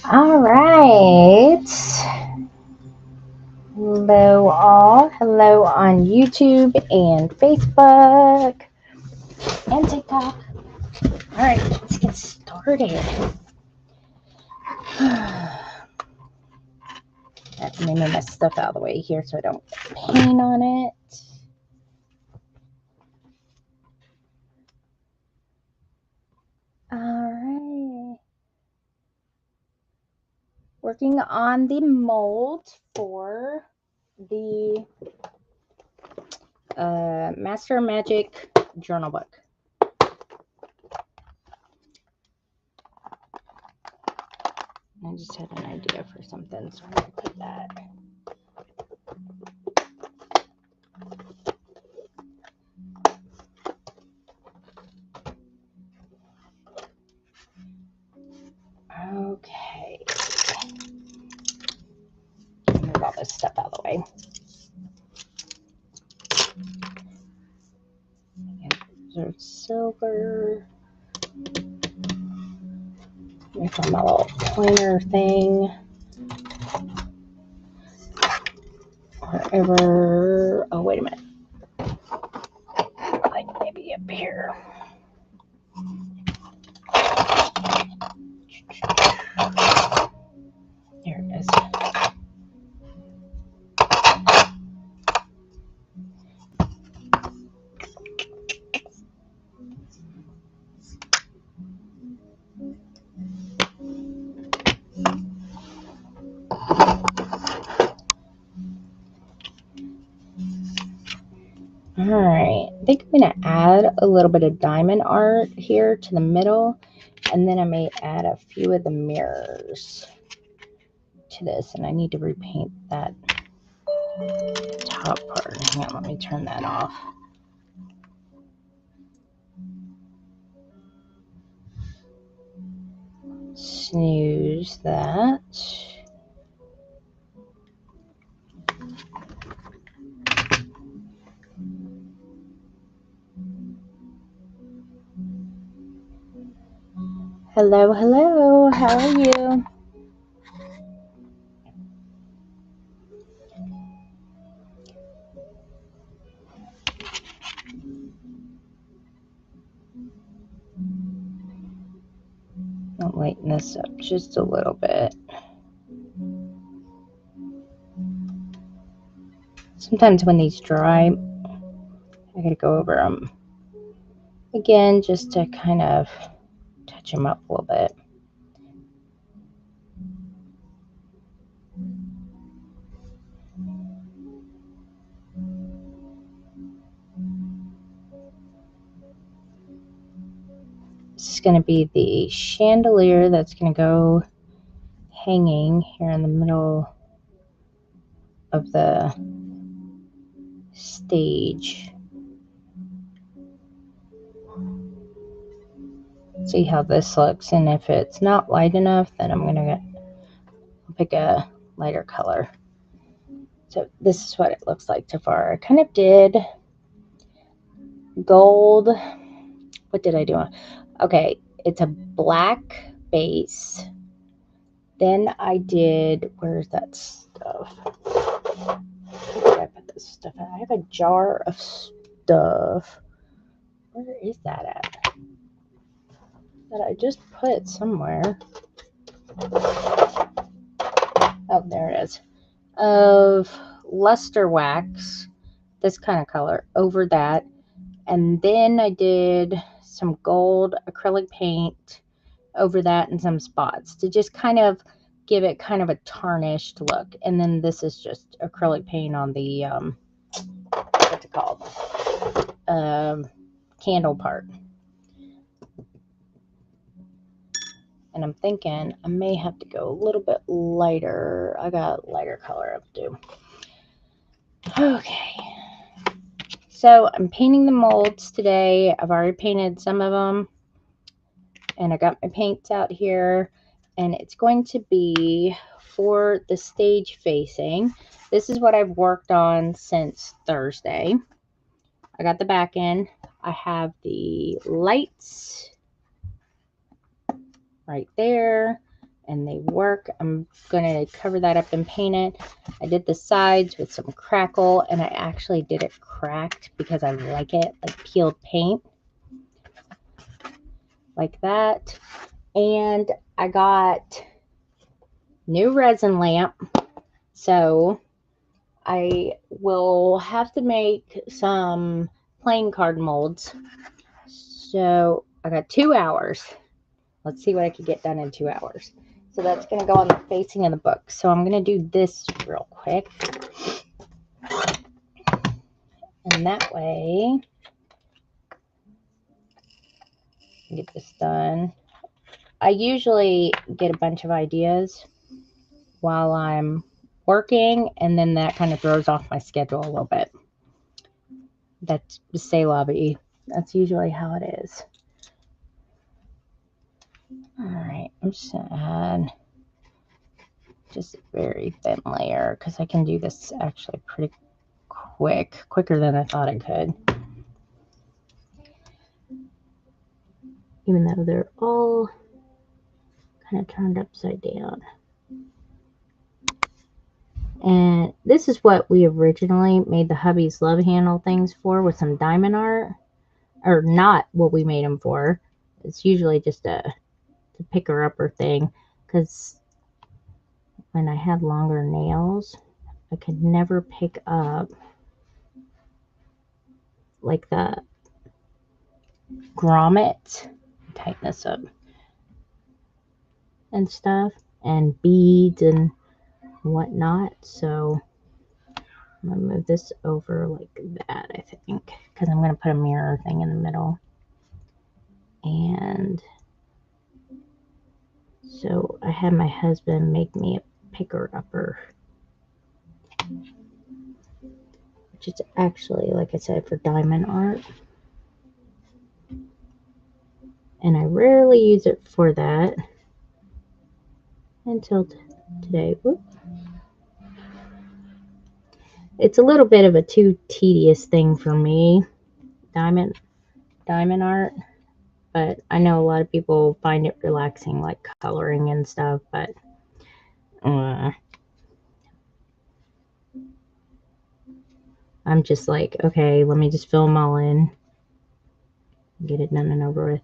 All right. Hello all. Hello on YouTube and Facebook and TikTok. All right, let's get started. Let me move my stuff out of the way here so I don't paint on it. All right. Working on the mold for the Master Magic journal book. I just had an idea for something, so I'm going to put that. Okay. Move all this stuff out of the way. There's silver. Let me find my little pointer thing. Wherever. Oh, wait a minute. Like maybe up here. Here it is. Alright, I think I'm going to add a little bit of diamond art here to the middle, and then I may add a few of the mirrors to this, and I need to repaint that top part. Hang on, let me turn that off. Snooze that. Hello, hello, how are you? I'll lighten this up just a little bit. Sometimes when these dry, I gotta go over them again just to kind of touch them up a little bit. This is going to be the chandelier that's going to go hanging here in the middle of the stage. See how this looks, and if it's not light enough, then I'm going to pick a lighter color. So this is what it looks like so far. I kind of did gold. What did I do? Okay, it's a black base. Then I did, where's that stuff? Where did I put this stuff at? I have a jar of stuff. Where is that at? That I just put somewhere. Oh, there it is. Of luster wax, this kind of color, over that. And then I did some gold acrylic paint over that and some spots to just kind of give it kind of a tarnished look. And then this is just acrylic paint on the, what's it called? Candle part. And I'm thinking I may have to go a little bit lighter. I got lighter color up to do. Okay. So I'm painting the molds today. I've already painted some of them. And I got my paints out here. And it's going to be for the stage facing. This is what I've worked on since Thursday. I got the back end. I have the lights right there. And they work. I'm going to cover that up and paint it. I did the sides with some crackle, and I actually did it cracked because I like it, like peeled paint. Like that. And I got new resin lamp. So I will have to make some playing card molds. So I got 2 hours. Let's see what I can get done in 2 hours. So that's going to go on the facing of the book. So I'm going to do this real quick. And that way, get this done. I usually get a bunch of ideas while I'm working, and then that kind of throws off my schedule a little bit. That's c'est la vie. That's usually how it is. Alright, I'm just going to add just a very thin layer because I can do this actually pretty quicker than I thought I could. Even though they're all kind of turned upside down. And this is what we originally made the hubby's love handle things for, with some diamond art. Or not what we made them for. It's usually just a picker-upper thing. Because when I had longer nails, I could never pick up like the grommet, tighten this up, and stuff, and beads and whatnot. So I'm going to move this over like that, I think, because I'm going to put a mirror thing in the middle. And so I had my husband make me a picker-upper, which is actually, like I said, for diamond art. And I rarely use it for that until today. Whoop. It's a little bit of a too tedious thing for me, diamond art. But I know a lot of people find it relaxing, like coloring and stuff. But I'm just like, okay, let me just fill them all in, get it done and over with.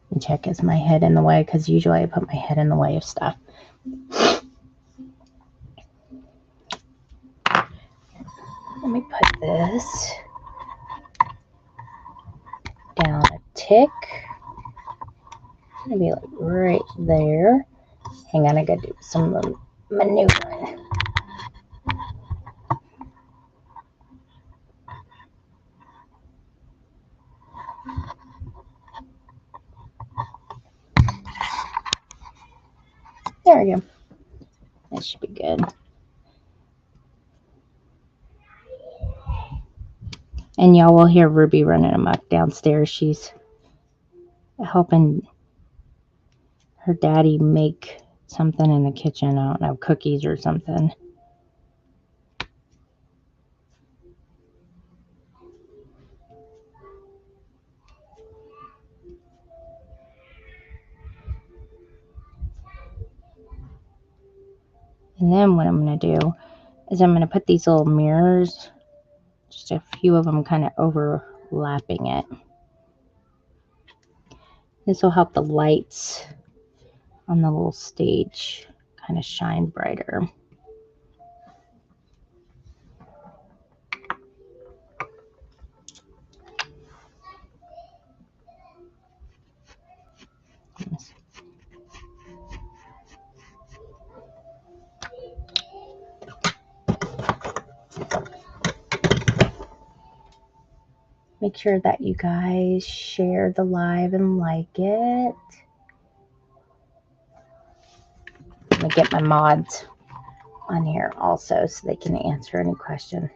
And check, is my head in the way? Because usually I put my head in the way of stuff. Let me put this down a tick. It's gonna be like right there. Hang on, I gotta do some maneuvering. There we go. That should be good. And y'all will hear Ruby running amok downstairs. She's helping her daddy make something in the kitchen. I don't know, cookies or something. And then what I'm going to do is I'm going to put these little mirrors, just a few of them kind of overlapping it. This will help the lights on the little stage kind of shine brighter. Make sure that you guys share the live and like it. I'm going to get my mods on here also so they can answer any question.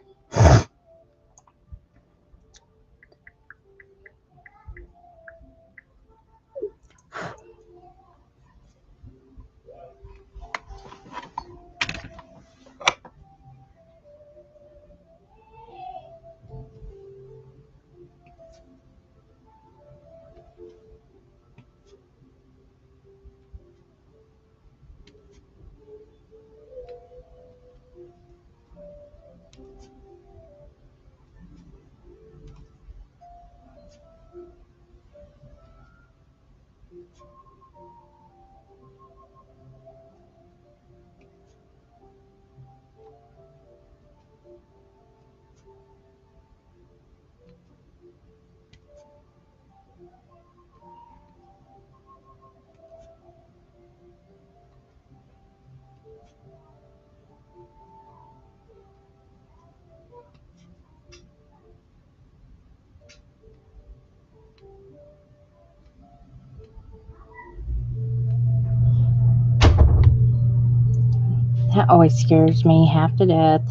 That always scares me half to death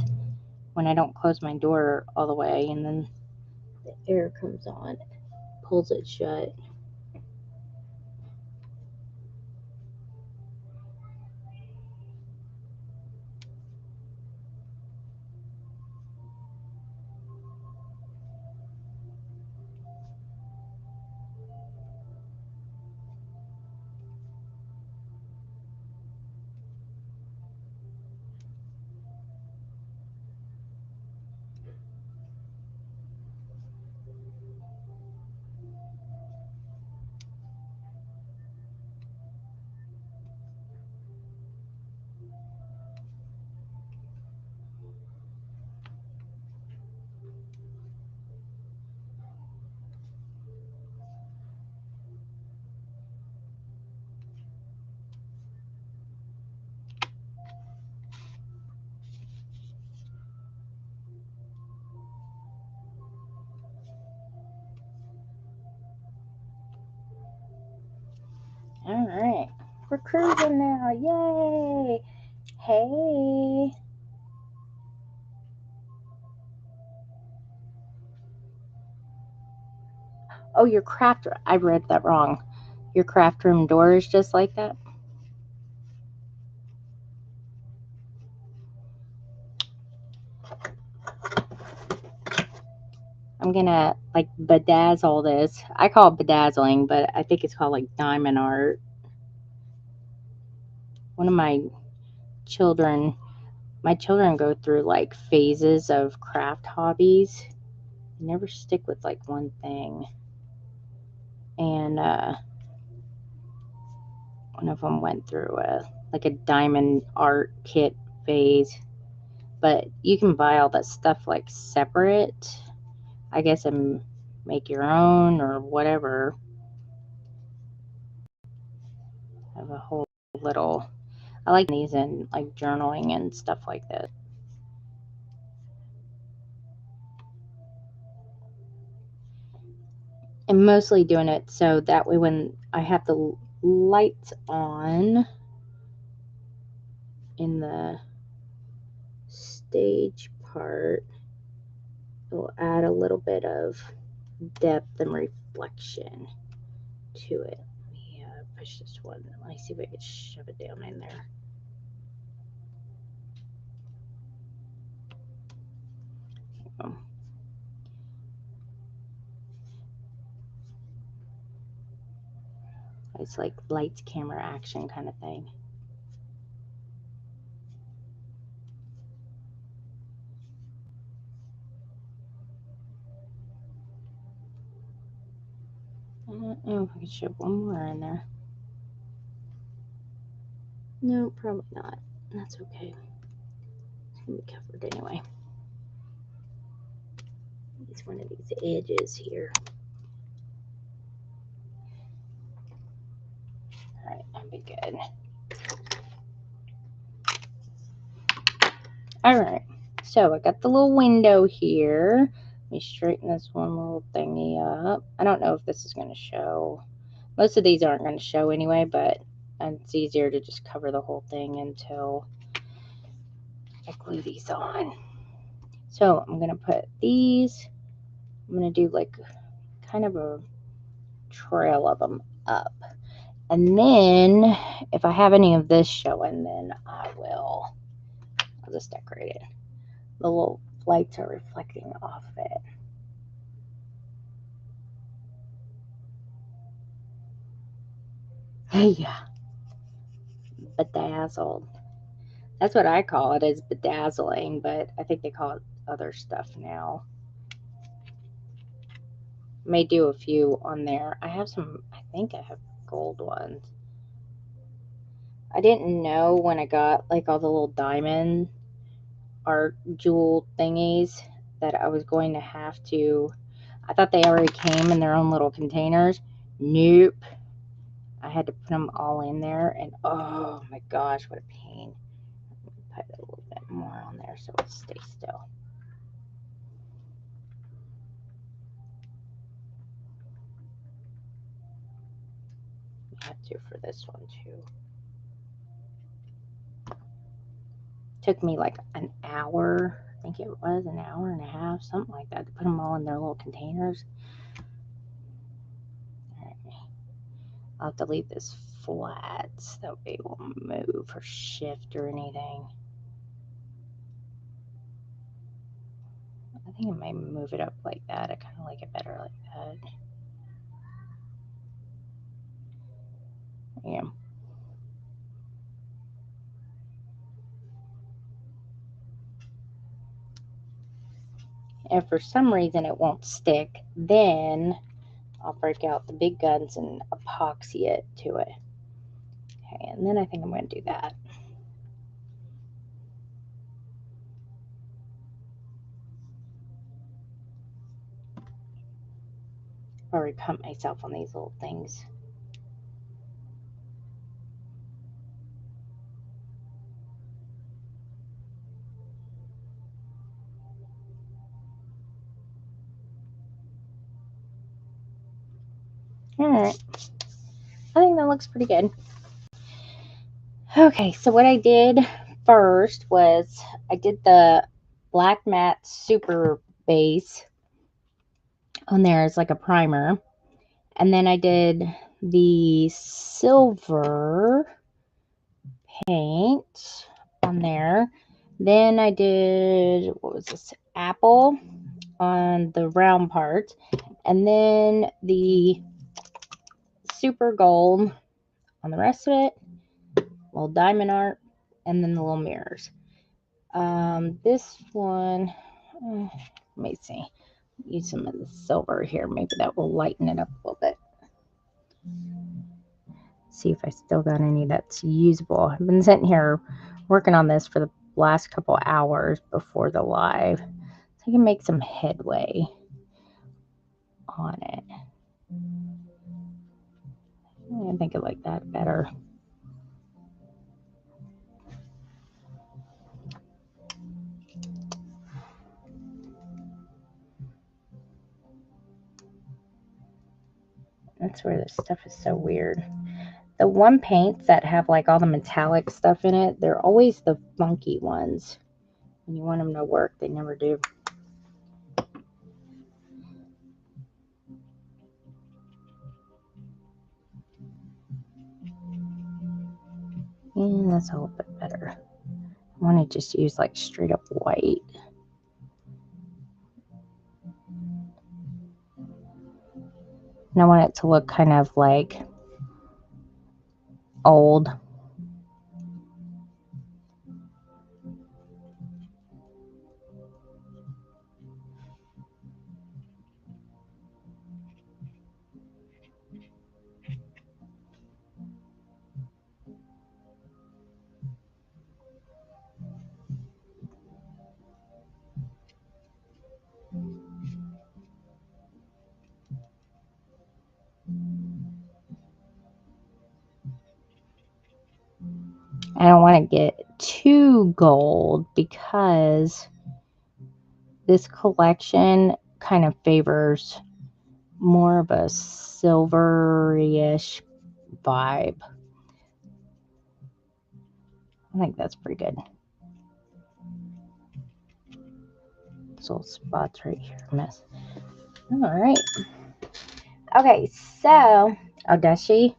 when I don't close my door all the way and then the air comes on, pulls it shut. All right, we're cruising now. Yay! Hey. Oh, your craft. I read that wrong. Your craft room door is just like that. I'm gonna like bedazzle this. I call it bedazzling, but I think it's called like diamond art. One of my children go through like phases of craft hobbies. They never stick with like one thing. And one of them went through like a diamond art kit phase. But you can buy all that stuff like separate, I guess, and make your own or whatever. I have a whole little, I like these in like journaling and stuff like that. I'm mostly doing it so that way when I have the lights on in the stage part, it will add a little bit of depth and reflection. to it. Let me push this one. Let me see if I can shove it down in there. It's like lights, camera, action kind of thing. I don't know if I can shove one more in there. No, probably not. That's okay. It's going to be covered anyway. It's one of these edges here. Alright, that'll be good. Alright, so I got the little window here. Let me straighten this one little thingy up. I don't know if this is going to show. Most of these aren't going to show anyway, but it's easier to just cover the whole thing until I glue these on. So I'm going to put these, I'm going to do like kind of a trail of them up. And then if I have any of this showing, then I'll just decorate it. The little lights are reflecting off of it. Yeah. Bedazzled. That's what I call it, is bedazzling, but I think they call it other stuff now. May do a few on there. I have some, I think I have gold ones. I didn't know when I got like all the little diamond art jewel thingies that I was going to have to, I thought they already came in their own little containers. Nope. I had to put them all in there, and oh my gosh, what a pain. Put a little bit more on there so it stays still. I have to for this one too. Took me like an hour, I think it was an hour and a half, something like that, to put them all in their little containers. All right. I'll have to leave this flat so that way it won't move or shift or anything. I think I might move it up like that. I kind of like it better like that. Yeah. If for some reason it won't stick, then I'll break out the big guns and epoxy it to it. Okay, and then I think I'm going to do that. I already pumped myself on these little things. Alright. I think that looks pretty good. Okay, so what I did first was I did the black matte super base on there as like a primer. And then I did the silver paint on there. Then I did, what was this, apple on the round part. And then the super gold on the rest of it. Little diamond art. And then the little mirrors. This one, let me see. Use some of the silver here. Maybe that will lighten it up a little bit. See if I still got any that's usable. I've been sitting here working on this for the last couple hours before the live, so I can make some headway on it. I think I like that better. That's where this stuff is so weird. The one paints that have like all the metallic stuff in it, they're always the funky ones. When you want them to work, they never do. And that's a little bit better. I want to just use like straight up white. And I want it to look kind of like old. I don't want to get too gold because this collection kind of favors more of a silverish vibe. I think that's pretty good. These little spots right here, miss. All right. Okay, so, oh, does she?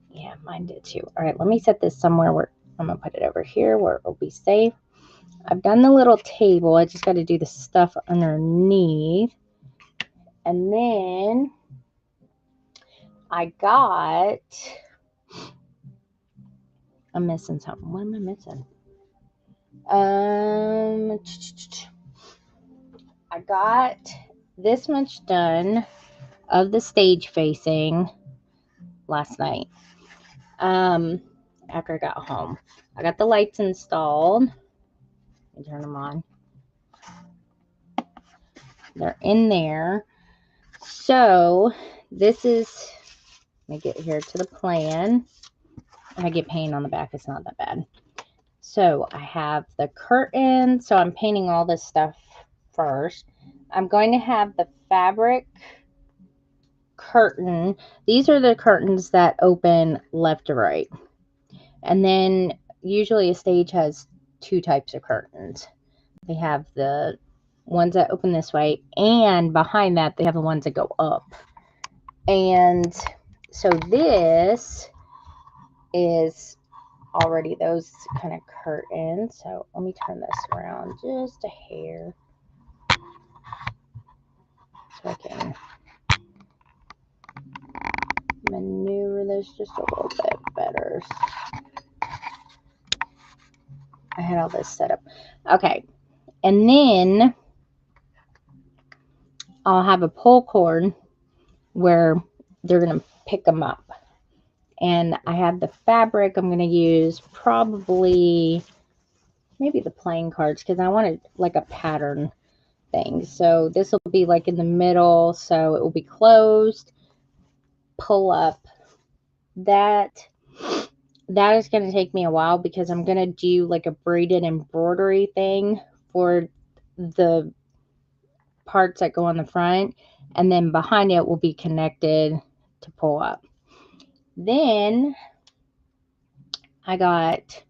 Yeah, mine did too. All right, let me set this somewhere where I'm going to put it over here where it will be safe. I've done the little table. I just got to do the stuff underneath. And then I got, I'm missing something. What am I missing? I got this much done of the stage facing last night. After I got home, I got the lights installed. Let me turn them on. They're in there. So this is, let me get here to the plan. I get paint on the back. It's not that bad. So I have the curtain. So I'm painting all this stuff first. I'm going to have the fabric curtain. These are the curtains that open left to right. And then usually a stage has two types of curtains. They have the ones that open this way, and behind that they have the ones that go up. And so this is already those kind of curtains. So let me turn this around just a hair so I can maneuver this just a little bit better. I had all this set up. Okay, and then I'll have a pull cord where they're going to pick them up. And I have the fabric I'm going to use, probably maybe the playing cards, because I wanted like a pattern thing. So this will be like in the middle, so it will be closed, pull up. That is going to take me a while because I'm going to do like a braided embroidery thing for the parts that go on the front, and then behind it will be connected to pull up. Then I got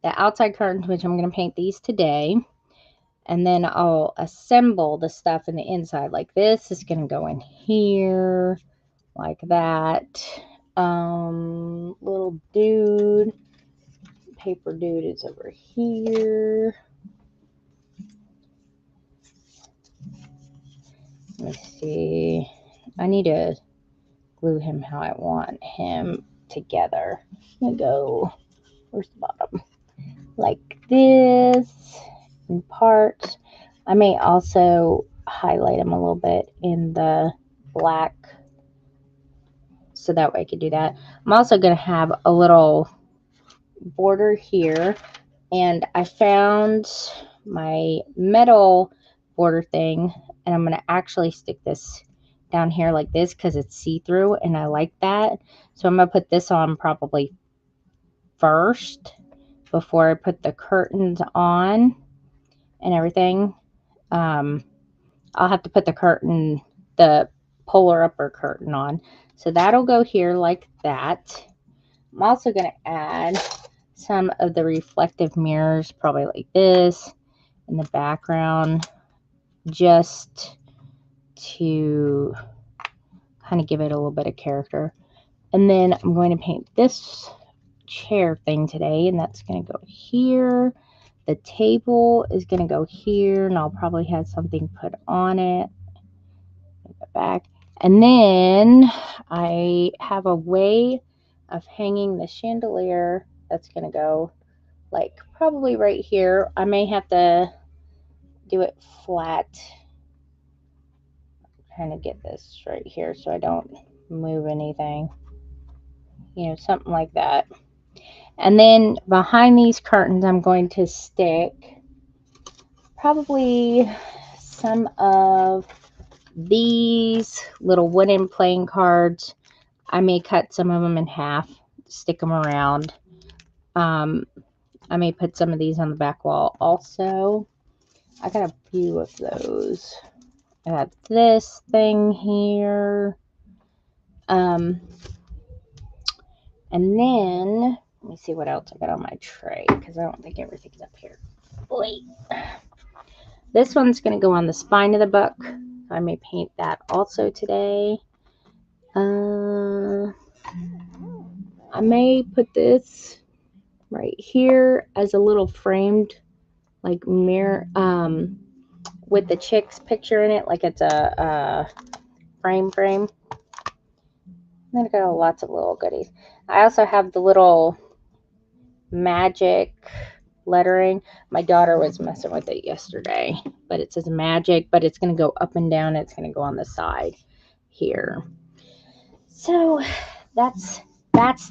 the outside curtains, which I'm going to paint these today, and then I'll assemble the stuff in the inside. Like this is going to go in here like that. Little dude, paper dude is over here. Let me see. I need to glue him how I want him together. I'm gonna go, where's the bottom? Like this in parts. I may also highlight him a little bit in the black so that way I can do that. I'm also going to have a little border here, and I found my metal border thing, and I'm going to actually stick this down here like this because it's see-through and I like that. So I'm going to put this on probably first before I put the curtains on and everything. I'll have to put the curtain, the polar upper curtain on. So that'll go here like that. I'm also going to add some of the reflective mirrors, probably like this, in the background, just to kind of give it a little bit of character. And then I'm going to paint this chair thing today, and that's going to go here. The table is going to go here, and I'll probably have something put on it. Back. And then I have a way of hanging the chandelier that's going to go like probably right here. I may have to do it flat. I'm trying to get this right here so I don't move anything. You know, something like that. And then behind these curtains, I'm going to stick probably some of these little wooden playing cards. I may cut some of them in half, stick them around. I may put some of these on the back wall also. I got a few of those. I got this thing here. And then, let me see what else I got on my tray, because I don't think everything's up here. Wait. This one's going to go on the spine of the book. I may paint that also today. I may put this right here as a little framed like mirror with the chick's picture in it, like it's a frame. And then I got lots of little goodies. I also have the little magic lettering. My daughter was messing with it yesterday, but it says magic, but it's going to go up and down. It's going to go on the side here. So that's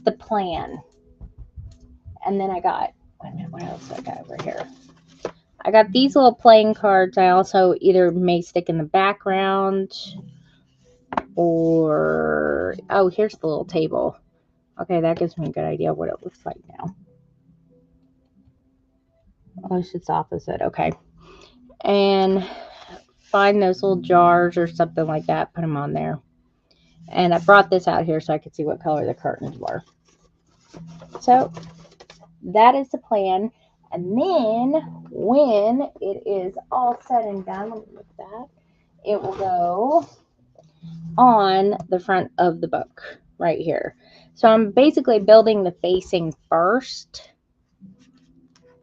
the plan. And then I got, wait a minute, what else I got over here? I got these little playing cards. I also either may stick in the background or, oh, here's the little table. Okay, that gives me a good idea of what it looks like now. Oh, it's just opposite. Okay. And find those little jars or something like that. Put them on there. And I brought this out here so I could see what color the curtains were. So that is the plan. And then when it is all said and done, let me look at that, it will go on the front of the book right here. So I'm basically building the facing first,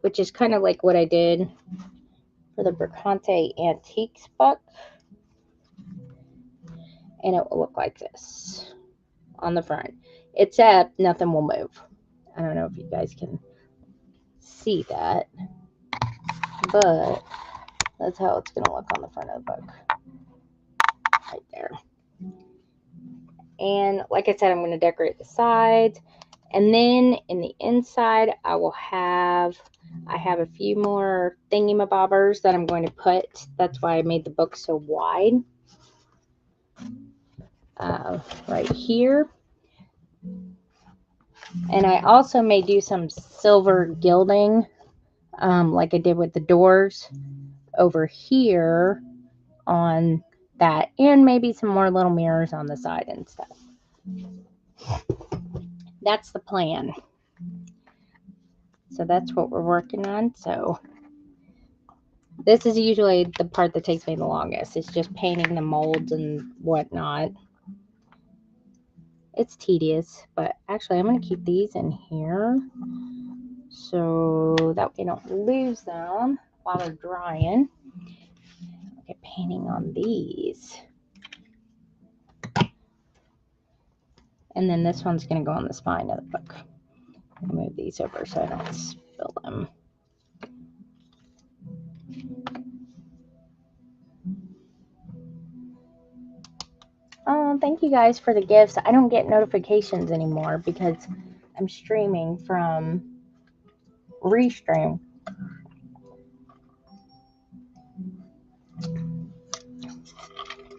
which is kind of like what I did for the Bricante Antiques book. And it will look like this on the front, except nothing will move. I don't know if you guys can see that, but that's how it's going to look on the front of the book. Right there. And like I said, I'm going to decorate the sides. And then in the inside, I have a few more thingy-mabobbers that I'm going to put. That's why I made the book so wide. Right here. And I also may do some silver gilding, like I did with the doors over here on that, and maybe some more little mirrors on the side and stuff. That's the plan. So that's what we're working on. So this is usually the part that takes me the longest. It's just painting the molds and whatnot. It's tedious, but actually I'm going to keep these in here so that we don't lose them while they're drying. Get painting on these. And then this one's going to go on the spine of the book. I'll move these over so I don't spill them. Thank you guys for the gifts. I don't get notifications anymore because I'm streaming from Restream.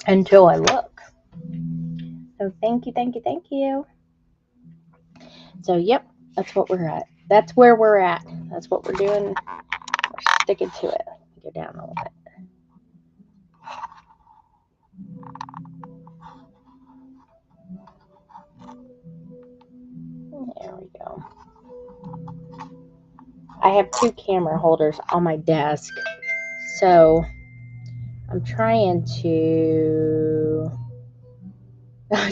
Until I look. So thank you. So yep, that's what we're at. That's where we're at. That's what we're doing. We're sticking to it. Go down a little bit. There we go. I have 2 camera holders on my desk. So I'm trying to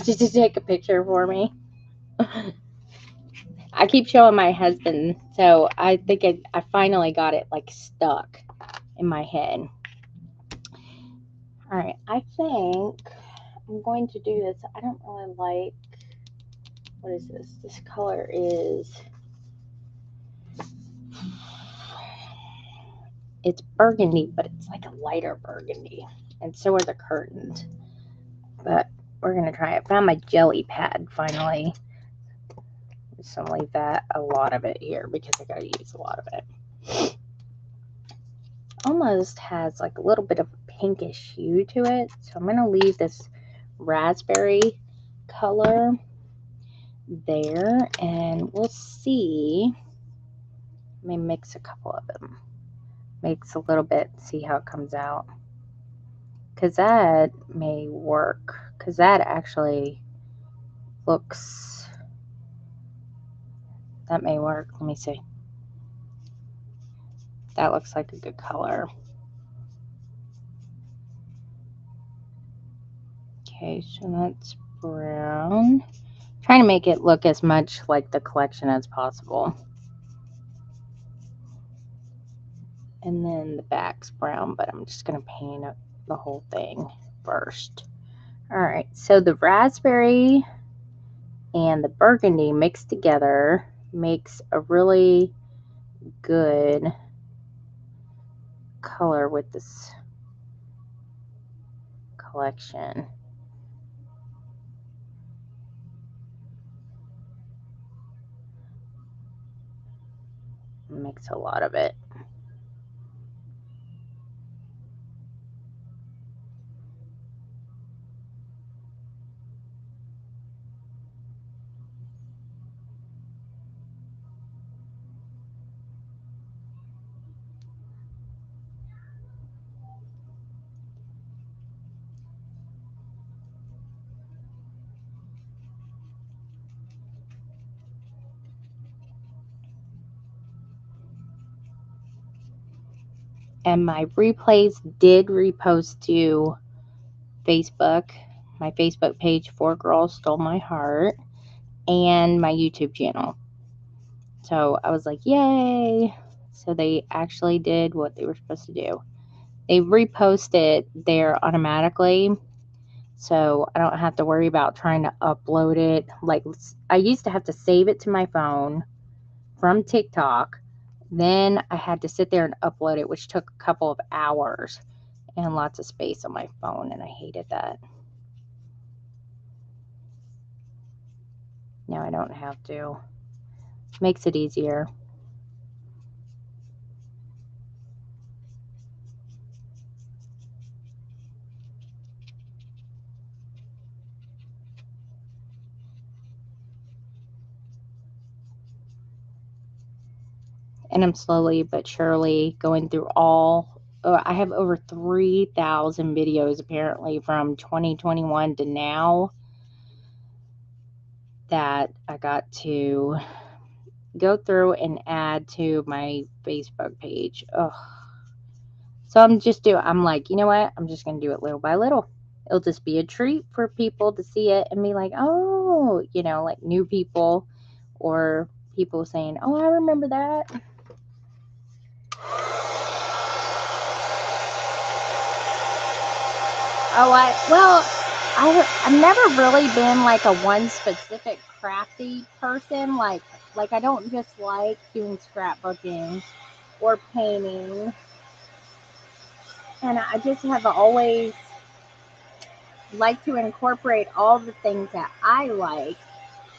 just to take a picture for me. I keep showing my husband, so I think I finally got it like stuck in my head. All right, I think I'm going to do this. I don't really like, what is this? This color is, it's burgundy, but it's like a lighter burgundy. And so are the curtains. But we're going to try it. Found my jelly pad finally. Just going to leave that, a lot of it here, because I got to use a lot of it. Almost has like a little bit of a pinkish hue to it. So I'm going to leave this raspberry color there, and we'll see. Let me mix a couple of them. Mix a little bit, see how it comes out. Because that may work. Because that actually looks, that may work. Let me see. That looks like a good color. Okay, so that's brown. Trying to make it look as much like the collection as possible. And then the back's brown, but I'm just going to paint up the whole thing first. All right, so the raspberry and the burgundy mixed together makes a really good color with this collection. Mix a lot of it. And my replays did repost to Facebook, my Facebook page, 4 Girls Stole My Heart, and my YouTube channel. So I was like, yay. So they actually did what they were supposed to do. They repost it there automatically. So I don't have to worry about trying to upload it. Like, I used to have to save it to my phone from TikTok. Then I had to sit there and upload it, which took a couple of hours and lots of space on my phone, and I hated that. Now I don't have to. Makes it easier. And I'm slowly but surely going through all. I have over 3,000 videos apparently from 2021 to now that I got to go through and add to my Facebook page. Ugh. So I'm like, you know what? I'm just going to do it little by little. It'll just be a treat for people to see it and be like, oh, like new people or people saying, oh, I remember that. I've never really been like a one specific crafty person. Like I don't just like doing scrapbooking or painting. And I just have always liked to incorporate all the things that I like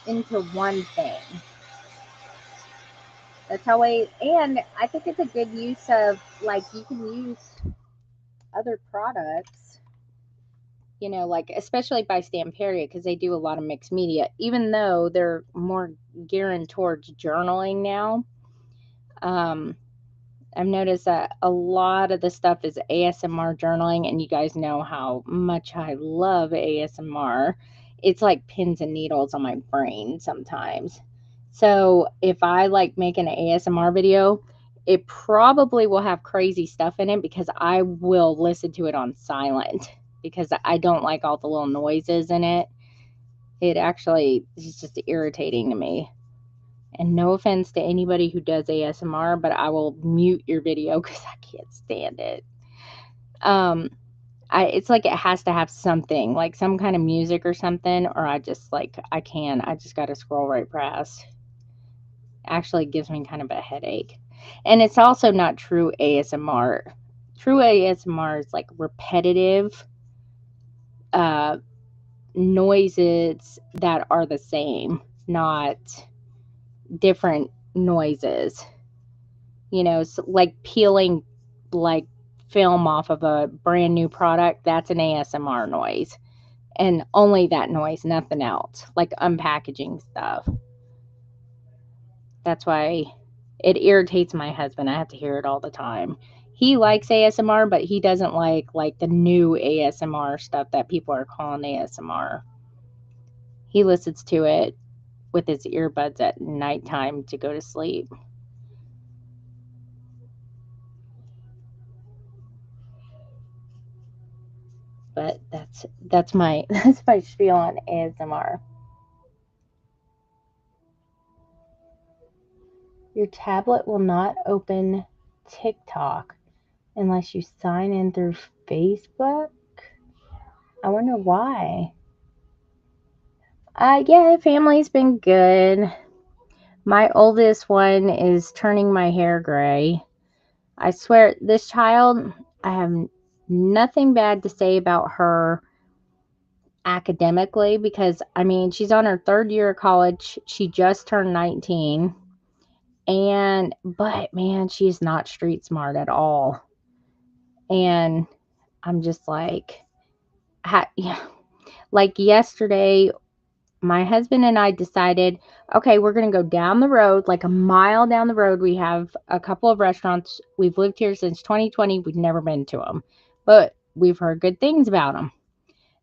into one thing. That's how and I think it's a good use of, like, you can use other products, like especially by Stamperia, because they do a lot of mixed media, even though they're more gearing towards journaling now. I've noticed that a lot of the stuff is ASMR journaling, and you guys know how much I love ASMR. It's like pins and needles on my brain sometimes. So if I like make an ASMR video, it probably will have crazy stuff in it because I will listen to it on silent because I don't like all the little noises in it. It actually is just irritating to me. And no offense to anybody who does ASMR, but I will mute your video because I can't stand it. It's like it has to have something, like some kind of music or something, or I just got to scroll right past. Actually gives me kind of a headache. And it's also not true ASMR. True ASMR is like repetitive uh, noises that are the same, not different noises. So like peeling like film off of a brand new product, that's an ASMR noise. And only that noise, nothing else. Like unpackaging stuff. That's why it irritates my husband. I have to hear it all the time. He likes ASMR, but he doesn't like the new ASMR stuff that people are calling ASMR. He listens to it with his earbuds at nighttime to go to sleep. But that's my that's my spiel on ASMR. Your tablet will not open TikTok unless you sign in through Facebook. I wonder why. Yeah, family's been good. My oldest one is turning my hair gray. I swear, this child, I have nothing bad to say about her academically because, I mean, she's on her third year of college. She just turned 19. But man, she's not street smart at all. And I'm just like, yeah. Like yesterday, my husband and I decided, okay, we're going to go down the road, like a mile down the road. We have a couple of restaurants. We've lived here since 2020. We've never been to them, but we've heard good things about them.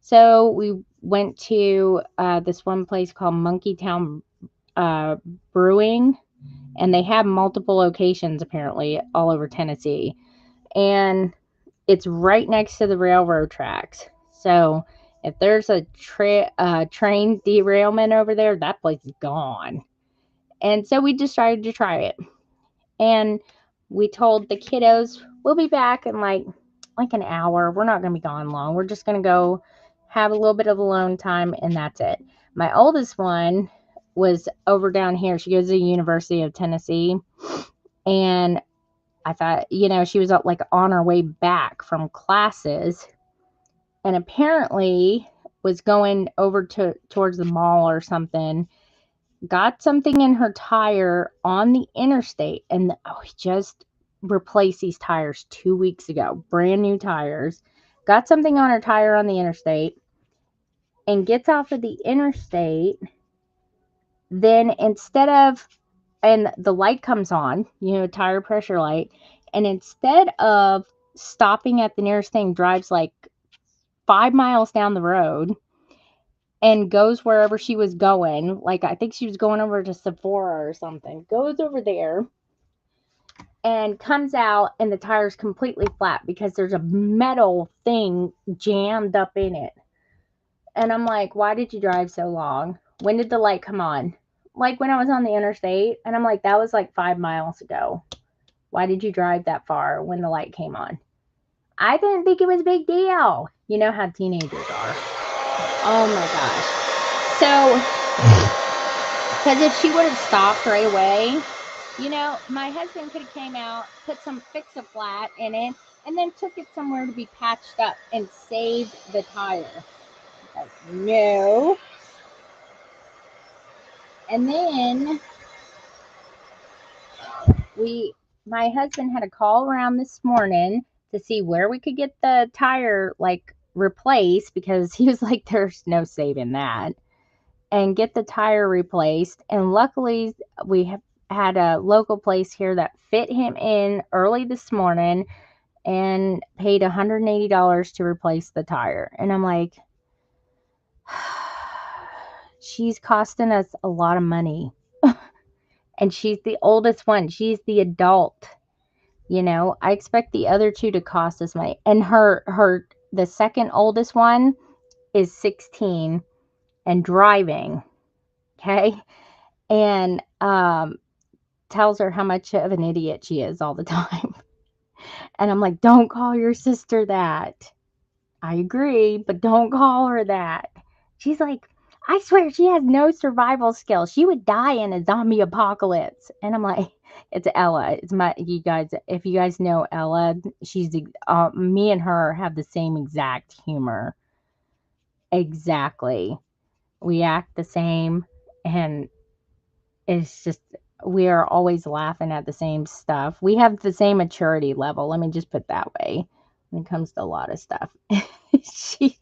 So we went to this one place called Monkey Town Brewing, and they have multiple locations apparently all over Tennessee. And it's right next to the railroad tracks. So if there's a train derailment over there, that place is gone. And so we decided to try it. And we told the kiddos, we'll be back in like an hour. We're not going to be gone long. We're just going to go have a little bit of alone time, and that's it. My oldest one was over down here. She goes to the University of Tennessee. And I thought, she was like on her way back from classes and apparently was going over towards the mall or something, got something in her tire on the interstate, and we just replaced these tires 2 weeks ago, brand new tires, got something on her tire on the interstate and gets off of the interstate. Then and the light comes on, tire pressure light, and instead of stopping at the nearest thing, drives like 5 miles down the road and goes wherever she was going. Like, I think she was going over to Sephora or something. Goes over there and comes out, and the tire's completely flat because there's a metal thing jammed up in it. And I'm like, why did you drive so long? When did the light come on? Like when I was on the interstate. And I'm like, that was like 5 miles ago. Why did you drive that far when the light came on? I didn't think it was a big deal. You know how teenagers are. Oh my gosh. So, because if she would have stopped right away, my husband could have came out, fixed a flat in it, and then took it somewhere to be patched up and saved the tire. Like, no. And then my husband had a call around this morning to see where we could get the tire like replaced, because he was like, there's no saving that, and get the tire replaced. And luckily we have had a local place here that fit him in early this morning and paid $180 to replace the tire. And I'm like, she's costing us a lot of money. And she's the oldest one. She's the adult. I expect the other two to cost us money. And the second oldest one is 16 and driving. Okay. And tells her how much of an idiot she is all the time. And I'm like, don't call your sister that. I agree, but don't call her that. She's like, I swear she has no survival skills. She would die in a zombie apocalypse. And I'm like, it's Ella. It's my, you guys, if you guys know Ella, she's, me and her have the same exact humor. Exactly. We act the same. And it's just, we are always laughing at the same stuff. We have the same maturity level. Let me just put that way when it comes to a lot of stuff. she,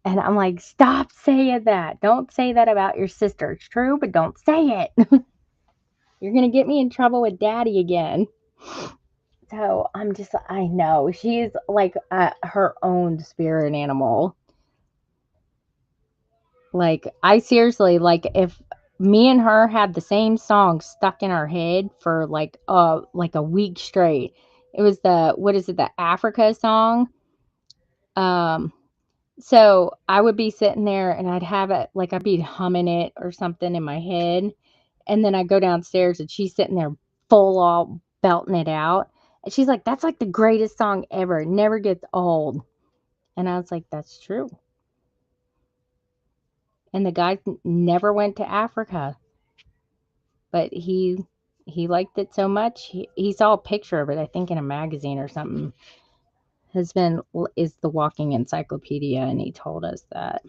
and I'm like, stop saying that. Don't say that about your sister. It's true, but don't say it. You're going to get me in trouble with daddy again. So I'm just, I know. She's like her own spirit animal. Like, I seriously, like, if me and her had the same song stuck in our head for like a week straight, it was the, what is it, the Africa song? Um, So I would be sitting there and I'd have it like I'd be humming it or something in my head. And then I go downstairs and she's sitting there full all belting it out. And she's like, that's like the greatest song ever. It never gets old. And I was like, that's true. And the guy never went to Africa, but he liked it so much. He saw a picture of it, I think in a magazine or something. Husband is the walking encyclopedia, and he told us that.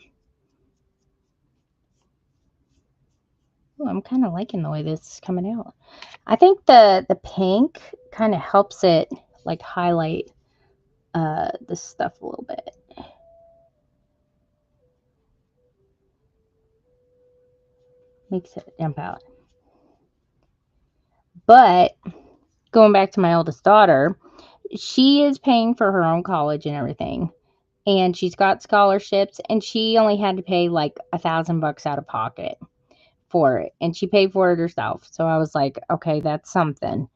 Ooh, I'm kind of liking the way this is coming out. I think the pink kind of helps it like highlight this stuff a little bit. Makes it jump out. But going back to my oldest daughter, she is paying for her own college and everything. And she's got scholarships and she only had to pay like $1,000 out of pocket for it. And she paid for it herself. So I was like, okay, that's something.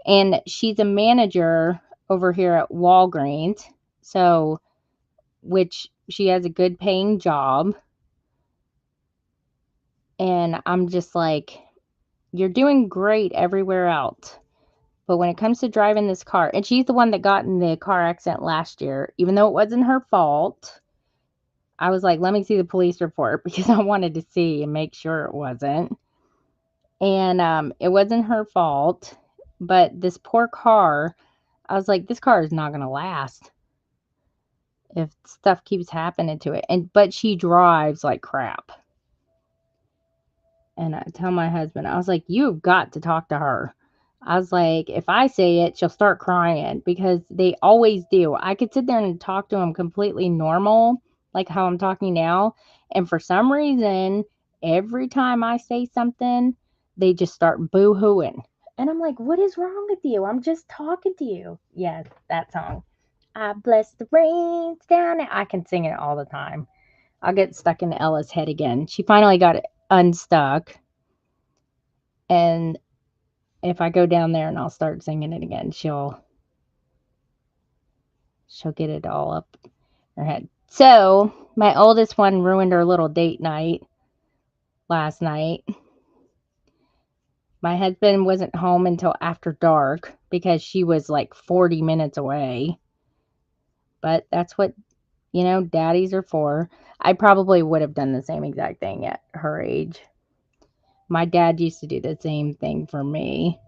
And she's a manager over here at Walgreens. So, which she has a good paying job. And I'm just like, you're doing great everywhere else. But when it comes to driving this car, and she's the one that got in the car accident last year, even though it wasn't her fault, I was like, let me see the police report because I wanted to see and make sure it wasn't. And it wasn't her fault. But this poor car, I was like, this car is not going to last if stuff keeps happening to it. And but she drives like crap. And I tell my husband, I was like, you've got to talk to her. I was like, if I say it, she'll start crying because they always do. I could sit there and talk to them completely normal, like how I'm talking now. And for some reason, every time I say something, they just start boo hooing. And I'm like, what is wrong with you? I'm just talking to you. Yes, that song. I bless the rains down. I can sing it all the time. I'll get stuck in Ella's head again. She finally got it unstuck. And if I go down there and I'll start singing it again, she'll get it all up her head. So my oldest one ruined her little date night last night. My husband wasn't home until after dark because she was like 40 minutes away. But that's what, daddies are for. I probably would have done the same exact thing at her age. My dad used to do the same thing for me.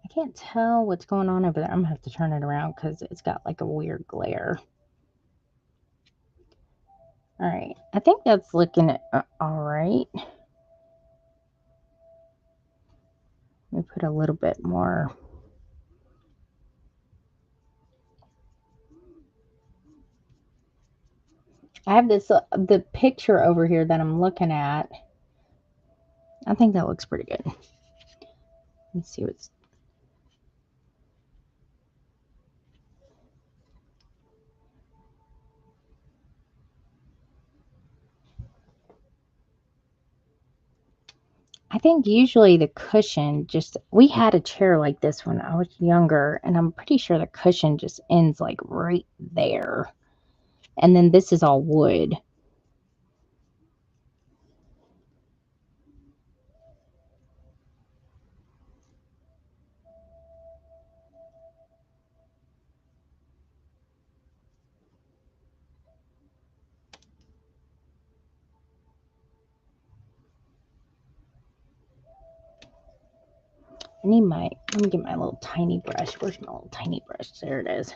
I can't tell what's going on over there. I'm going to have to turn it around because it's got like a weird glare. All right. I think that's looking all right. Let me put a little bit more. I have this, the picture over here that I'm looking at. I think that looks pretty good. Let's see what's. I think usually the cushion just, we had a chair like this when I was younger, and I'm pretty sure the cushion just ends like right there. And then this is all wood. I need my, let me get my little tiny brush. Where's my little tiny brush? There it is.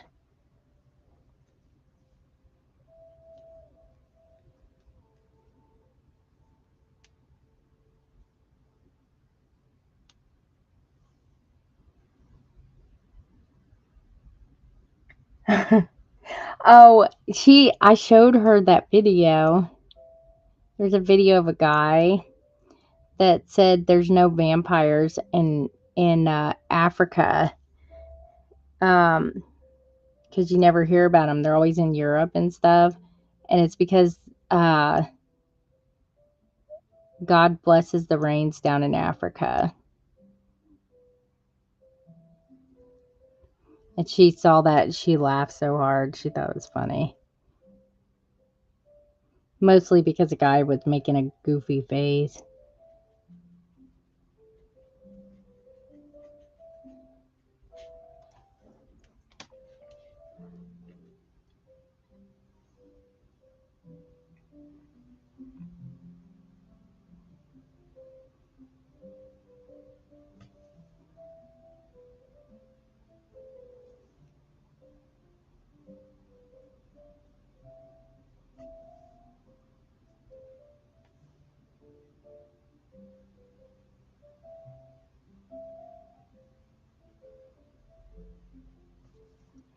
Oh, I showed her that video. There's a video of a guy that said there's no vampires in Africa. Because you never hear about them. They're always in Europe and stuff. And it's because God blesses the rains down in Africa. And she saw that and she laughed so hard. She thought it was funny. Mostly because the guy was making a goofy face.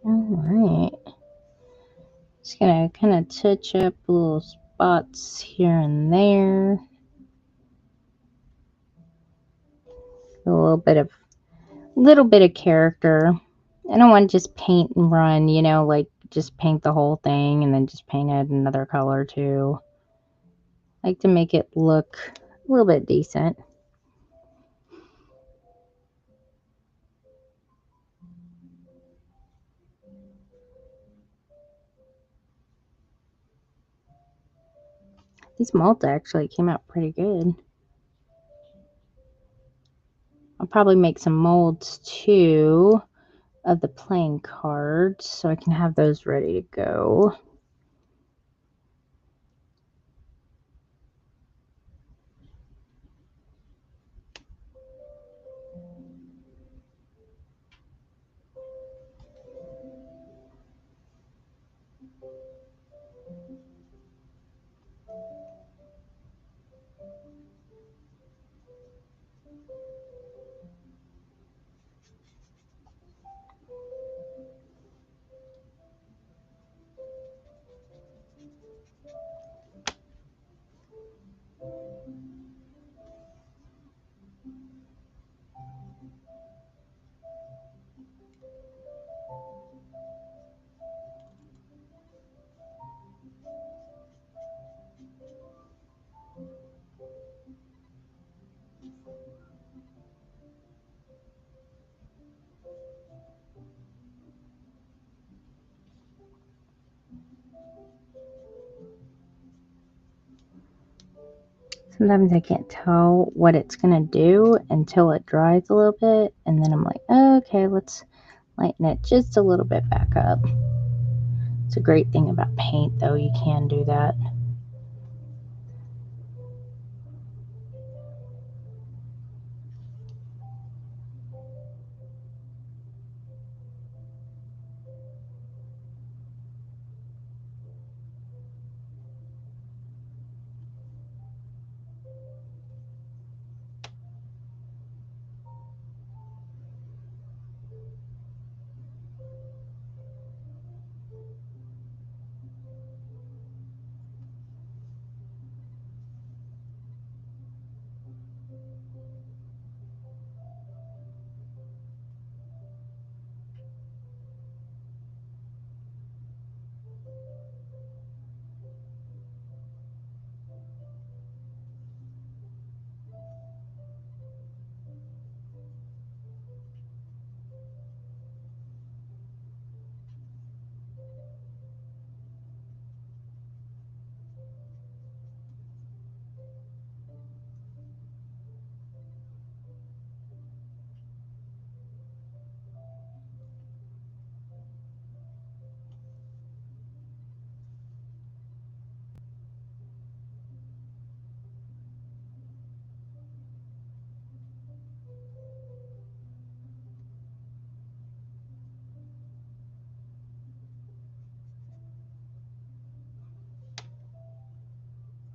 Alright. Just gonna kind of touch up little spots here and there. A little bit of character. I don't want to just paint and run, you know, like just paint the whole thing and then just paint it another color too. I like to make it look a little bit decent. These molds actually came out pretty good. I'll probably make some molds too of the playing cards so I can have those ready to go. Sometimes I can't tell what it's going to do until it dries a little bit. And then I'm like, oh, okay, let's lighten it just a little bit back up. It's a great thing about paint, though. You can do that.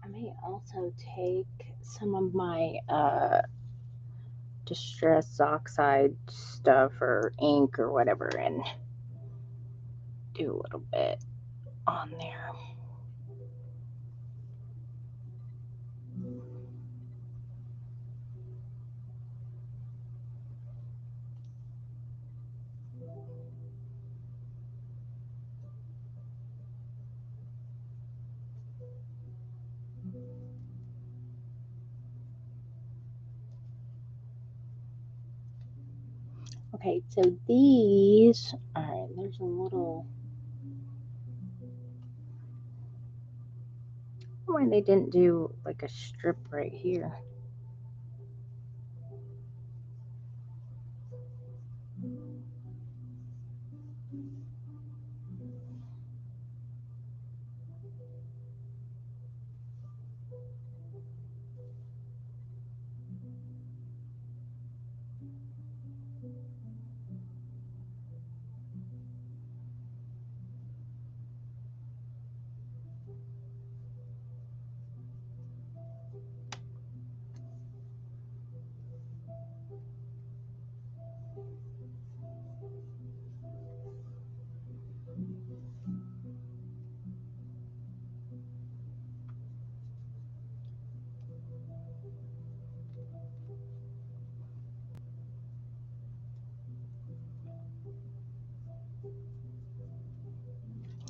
I may also take some of my Distress Oxide stuff or ink or whatever and do a little bit on there. Okay, so these, alright, there's a little, why they didn't do like a strip right here.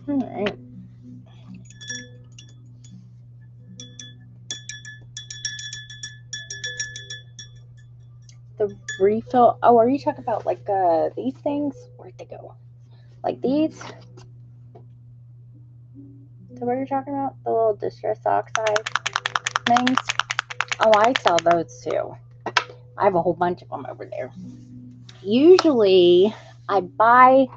Alright. The refill, oh, are you talking about like these things? Where'd they go? Like these? Is that what you're talking about? The little Distress Oxide things? Oh, I sell those too. I have a whole bunch of them over there. Usually, I buy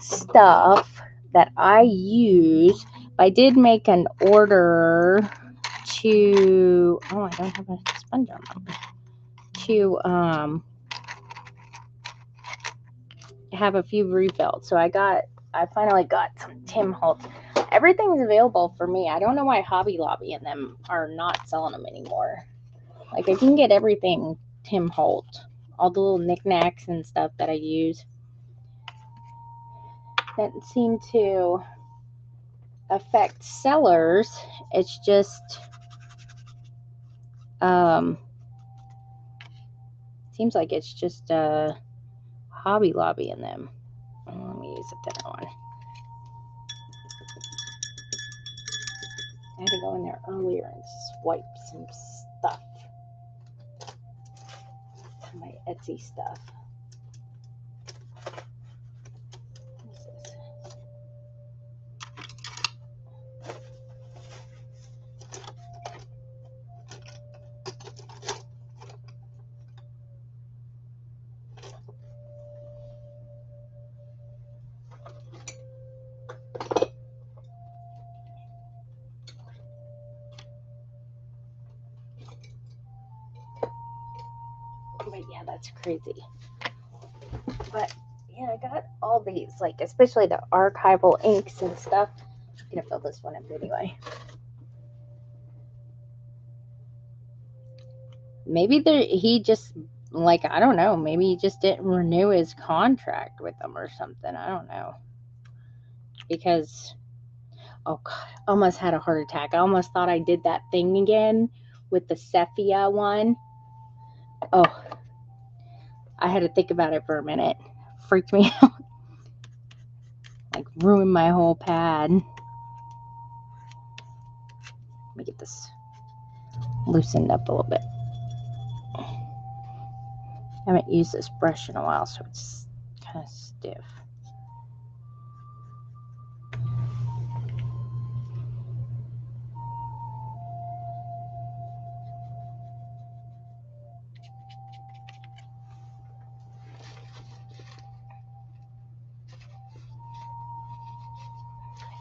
stuff that I use. I did make an order to, oh, I don't have a sponge on them, to have a few refills. So I finally got some Tim Holtz. Everything's available for me. I don't know why Hobby Lobby and them are not selling them anymore. Like, I can get everything Tim Holtz. All the little knickknacks and stuff that I use. That seem to affect sellers. It's just seems like it's just Hobby Lobby in them. Let me use a thinner one. I had to go in there earlier and swipe some stuff. My Etsy stuff. What is this? But yeah, that's crazy. But yeah, I got all these, like especially the archival inks and stuff. I'm gonna fill this one up anyway. Maybe he just, like, I don't know, maybe he just didn't renew his contract with them or something. I don't know. Because, oh God, I almost had a heart attack. I almost thought I did that thing again with the Sepia one. Oh, I had to think about it for a minute. Freaked me out. Like, ruined my whole pad. Let me get this loosened up a little bit. I haven't used this brush in a while, so it's kind of stiff.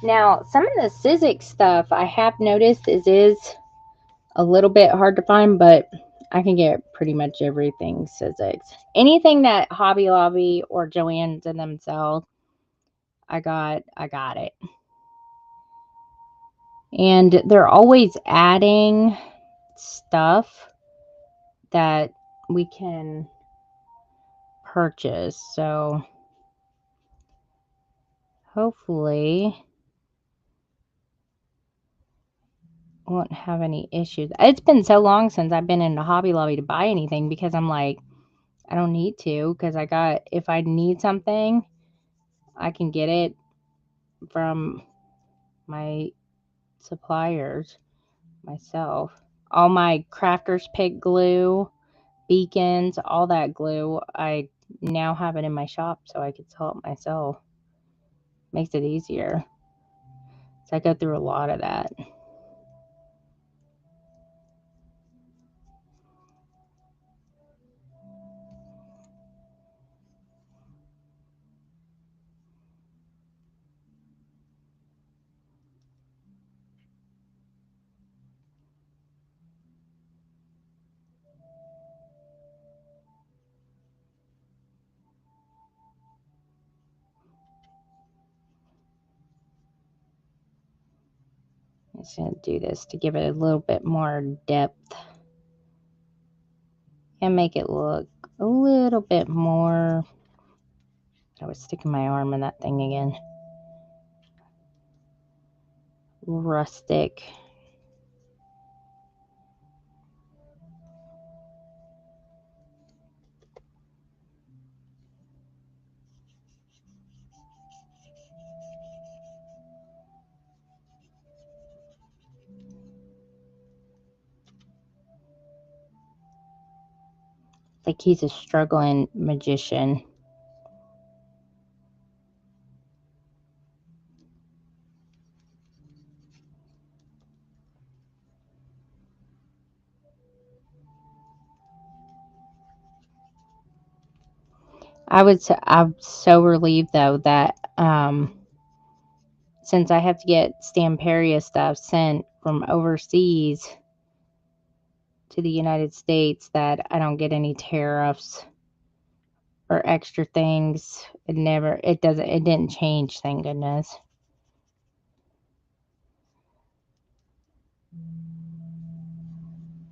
Now, some of the Sizzix stuff I have noticed is a little bit hard to find, but I can get pretty much everything Sizzix. Anything that Hobby Lobby or Joann's and them sell, I got it. And they're always adding stuff that we can purchase. So hopefully won't have any issues. It's been so long since I've been in the Hobby Lobby to buy anything because I'm like, I don't need to, because if I need something, I can get it from my suppliers myself. All my Crafter's Pick glue, beacons, all that glue, I now have it in my shop so I can sell it myself. Makes it easier. So I go through a lot of that. I'm just going to do this to give it a little bit more depth and make it look a little bit more. I was sticking my arm in that thing again. Rustic. Like he's a struggling magician. I'm so relieved though that since I have to get Stamperia stuff sent from overseas to the United States, that I don't get any tariffs or extra things. It didn't change, thank goodness.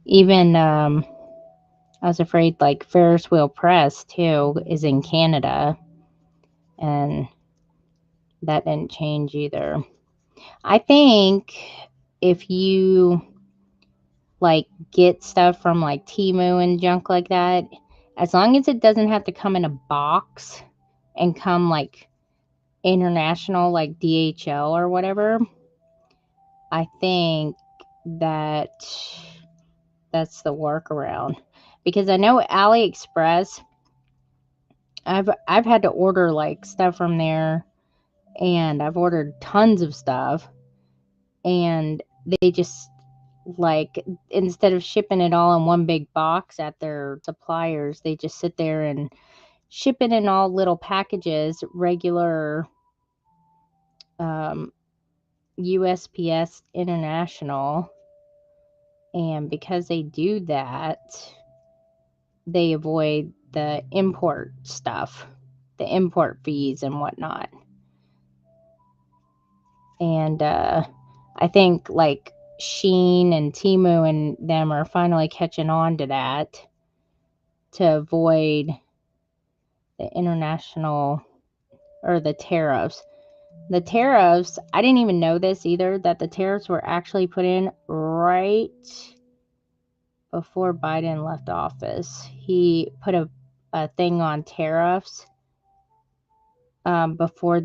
Even I was afraid like Ferris Wheel Press too is in Canada, and that didn't change either. I think if you like get stuff from like Temu and junk like that, as long as it doesn't have to come in a box and come like international, like DHL or whatever, I think that that's the workaround. Because I know AliExpress, I've had to order like stuff from there, and I've ordered tons of stuff, and they just like, instead of shipping it all in one big box at their suppliers, they just sit there and ship it in all little packages, regular USPS International. And because they do that, they avoid the import stuff, the import fees and whatnot. And I think like Shein and Temu and them are finally catching on to that, to avoid the international or the tariffs. The tariffs, I didn't even know this either, that the tariffs were actually put in right before Biden left office. He put a thing on tariffs before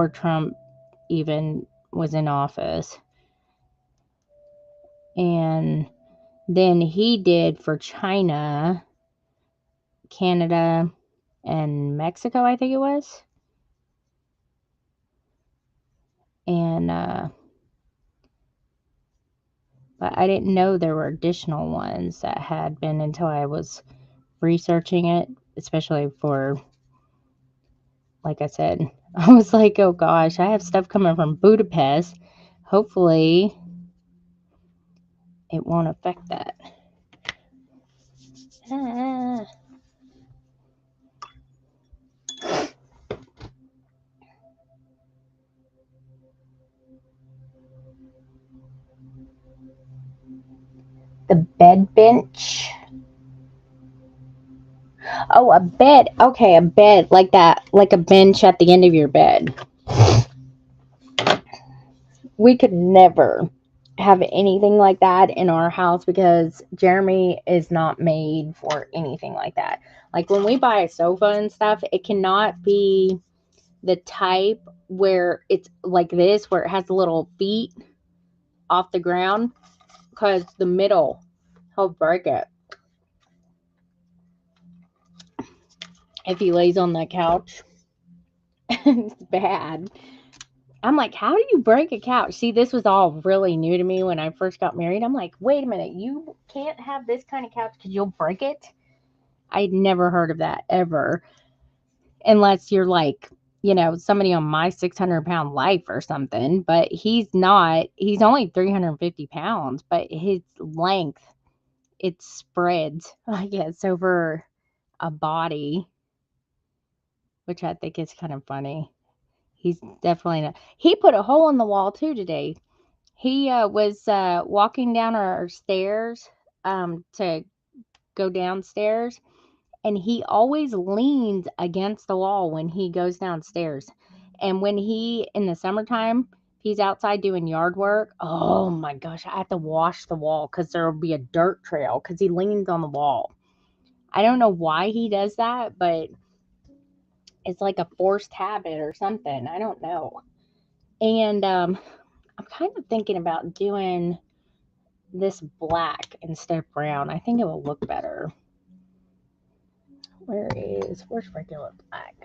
Trump even was in office. And then he did for China, Canada, and Mexico, I think it was. And but I didn't know there were additional ones that had been until I was researching it, especially for, like I said, I was like, oh gosh, I have stuff coming from Budapest. Hopefully it won't affect that. The bed bench. Oh, a bed. Okay, a bed like that, like a bench at the end of your bed. We could never have anything like that in our house because Jeremy is not made for anything like that. Like when we buy a sofa and stuff, it cannot be the type where it's like this, where it has the little feet off the ground, because the middle, he'll break it if he lays on the couch. It's bad. I'm like, how do you break a couch? See, this was all really new to me when I first got married. I'm like, wait a minute, you can't have this kind of couch because you'll break it. I'd never heard of that ever, unless you're like, somebody on my 600-pound life or something. But he's not. He's only 350 pounds, but his length, it spreads, I guess, over a body, which I think is kind of funny. He's definitely not. He put a hole in the wall too today. He was walking down our stairs to go downstairs, and he always leans against the wall when he goes downstairs. And when in the summertime, he's outside doing yard work. Oh my gosh, I have to wash the wall because there will be a dirt trail because he leans on the wall. I don't know why he does that, but it's like a forced habit or something. I don't know. And I'm kind of thinking about doing this black instead of brown. I think it will look better. Where's regular black?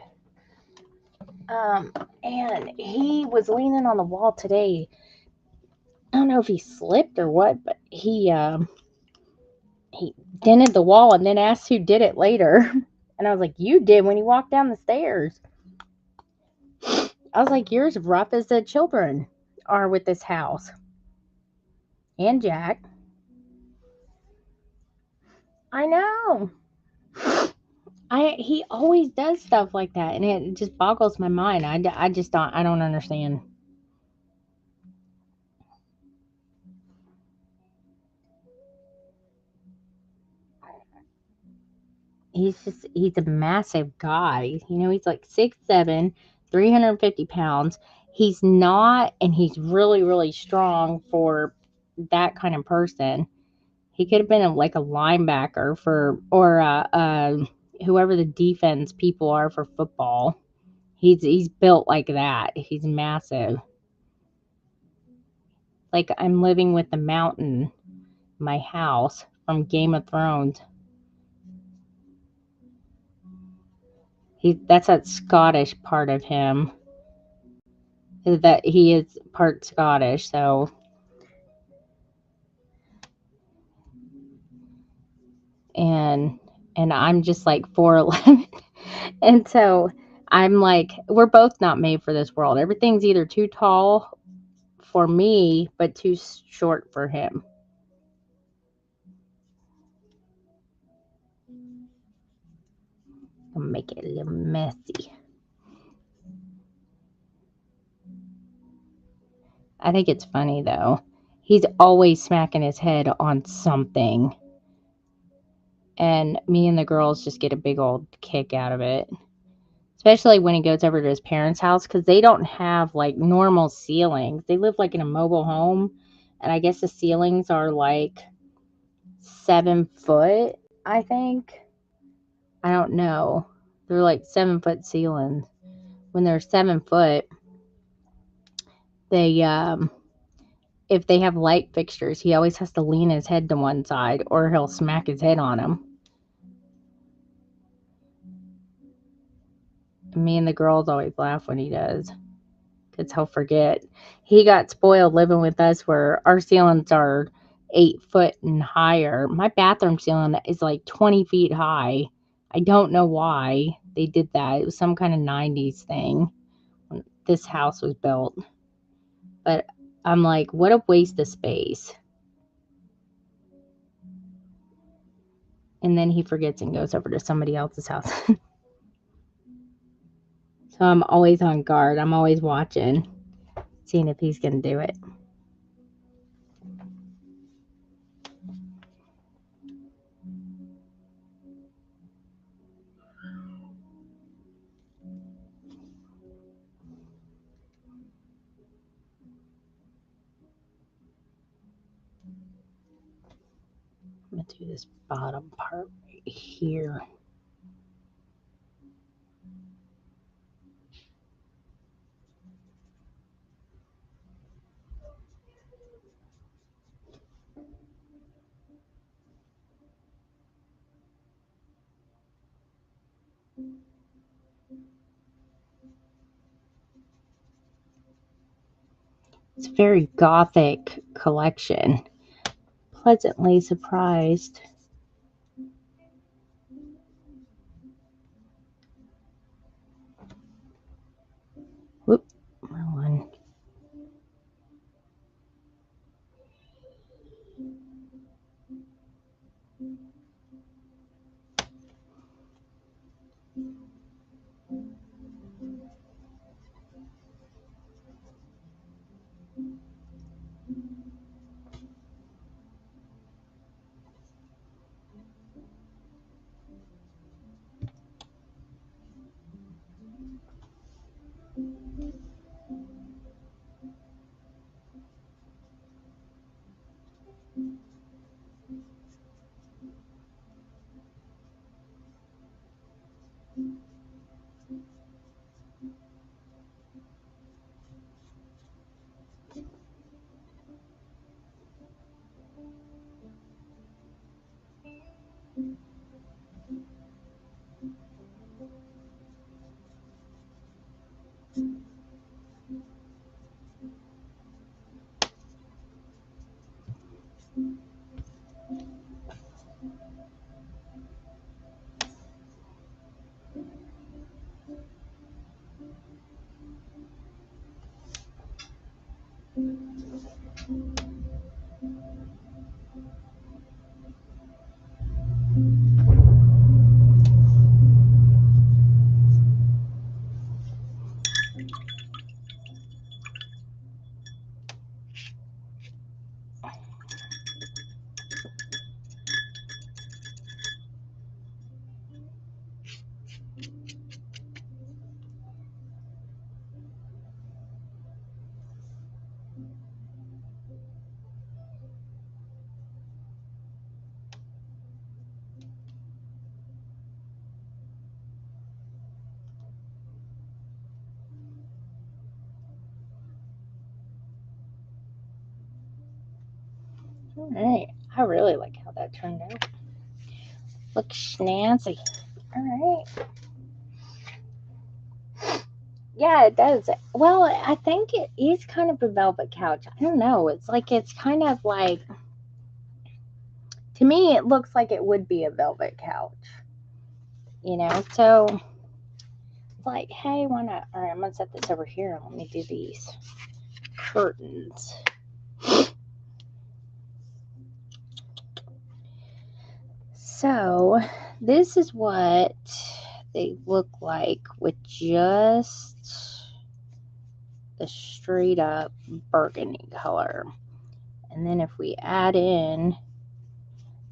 Um, and he was leaning on the wall today. I don't know if he slipped or what, but he dented the wall and then asked who did it later. And I was like, you did when you walked down the stairs. I was like, you're as rough as the children are with this house. And Jack. I know. He always does stuff like that, and it just boggles my mind. I just don't understand. He's a massive guy. He's like 6'7", 350 pounds. He's not, and he's really, really strong for that kind of person. He could have been like a linebacker or whoever the defense people are for football. He's built like that. He's massive. Like I'm living with the mountain, my house from Game of Thrones. That's that Scottish part of him. That he is part Scottish, so and I'm just like 4'11", and so I'm like, we're both not made for this world. Everything's either too tall for me, but too short for him. I'll make it a little messy. I think it's funny though. He's always smacking his head on something. And me and the girls just get a big old kick out of it. Especially when he goes over to his parents' house because they don't have like normal ceilings. They live like in a mobile home. And I guess the ceilings are like 7 foot, I think. I don't know. They're like 7 foot ceilings. When they're 7 foot, they if they have light fixtures, he always has to lean his head to one side or he'll smack his head on them. Me and the girls always laugh when he does because he'll forget. He got spoiled living with us where our ceilings are 8 foot and higher. My bathroom ceiling is like 20 feet high. I don't know why they did that. It was some kind of 90s thing when this house was built. But I'm like, what a waste of space. And then he forgets and goes over to somebody else's house. So I'm always on guard. I'm always watching, seeing if he's going to do it. I'm going to do this bottom part right here. It's a very gothic collection. Pleasantly surprised. Whoop, wrong one. All right. I really like how that turned out. Looks snazzy. All right. Yeah, it does. Well, I think it is kind of a velvet couch. I don't know. It's kind of like, to me, it looks like it would be a velvet couch. So it's like, hey, why not? All right, I'm going to set this over here and let me do these curtains. So this is what they look like with just the straight up burgundy color. And then if we add in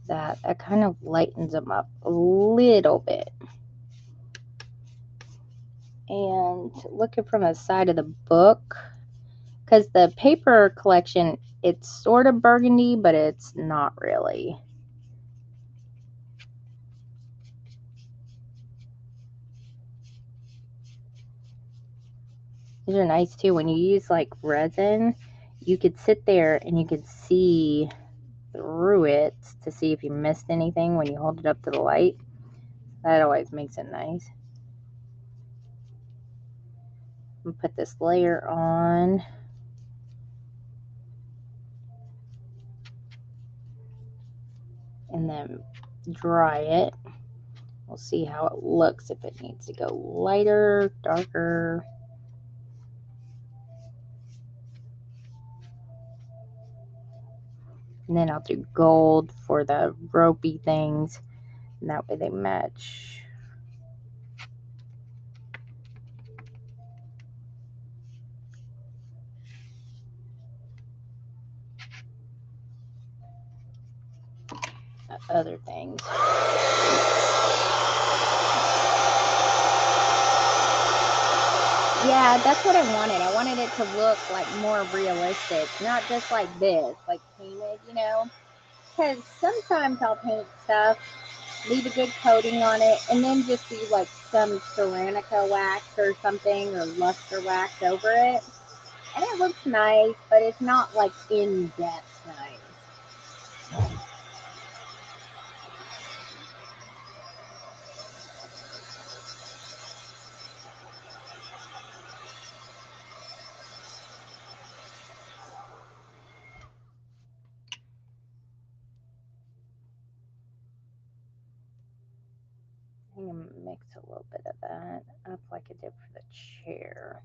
that kind of lightens them up a little bit. And looking from the side of the book, because the paper collection, it's sort of burgundy, but it's not really. These are nice too. When you use like resin, you could sit there and you could see through it to see if you missed anything when you hold it up to the light. That always makes it nice. I'm gonna put this layer on. And then dry it. We'll see how it looks, if it needs to go lighter, darker. And then I'll do gold for the ropey things, and that way they match. Other things. Yeah, that's what I wanted. I wanted it to look like more realistic, not just like this, like painted, because sometimes I'll paint stuff, leave a good coating on it, and then just do like some Ceramica wax or something or luster wax over it. And it looks nice, but it's not like in-depth nice. I'm going to mix a little bit of that up like I did for the chair.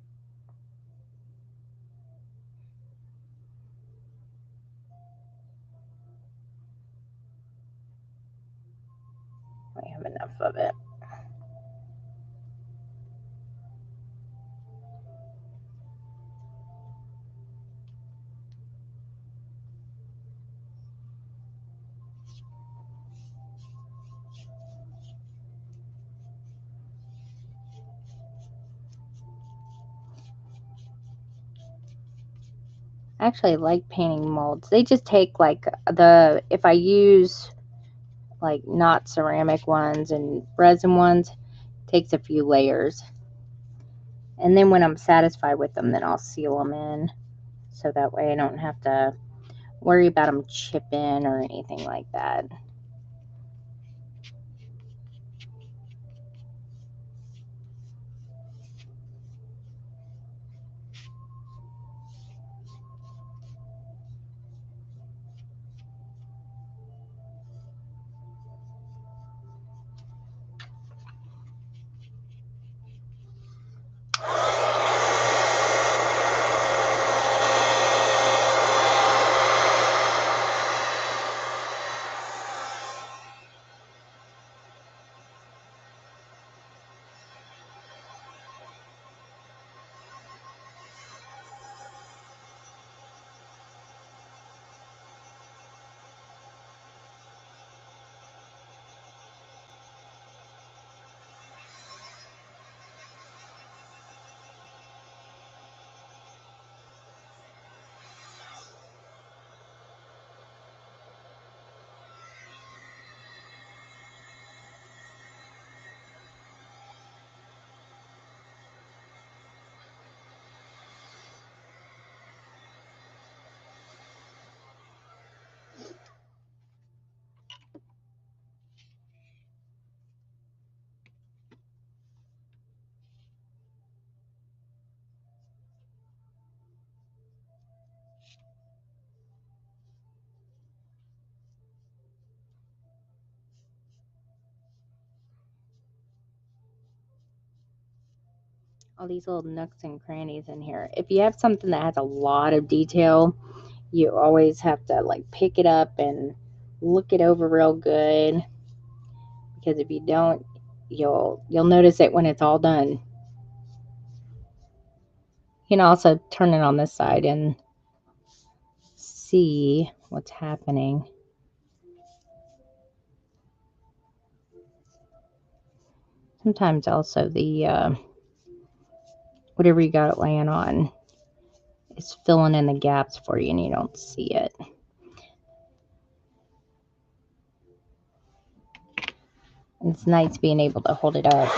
I have enough of it. I actually like painting molds. They just take like if I use like not ceramic ones and resin ones, it takes a few layers. And then when I'm satisfied with them, then I'll seal them in. So that way I don't have to worry about them chipping or anything like that. All these little nooks and crannies in here. If you have something that has a lot of detail, you always have to like pick it up and look it over real good, because if you don't, you'll notice it when it's all done. You can also turn it on this side and see what's happening. Sometimes also the whatever you got it laying on is filling in the gaps for you and you don't see it. And it's nice being able to hold it up.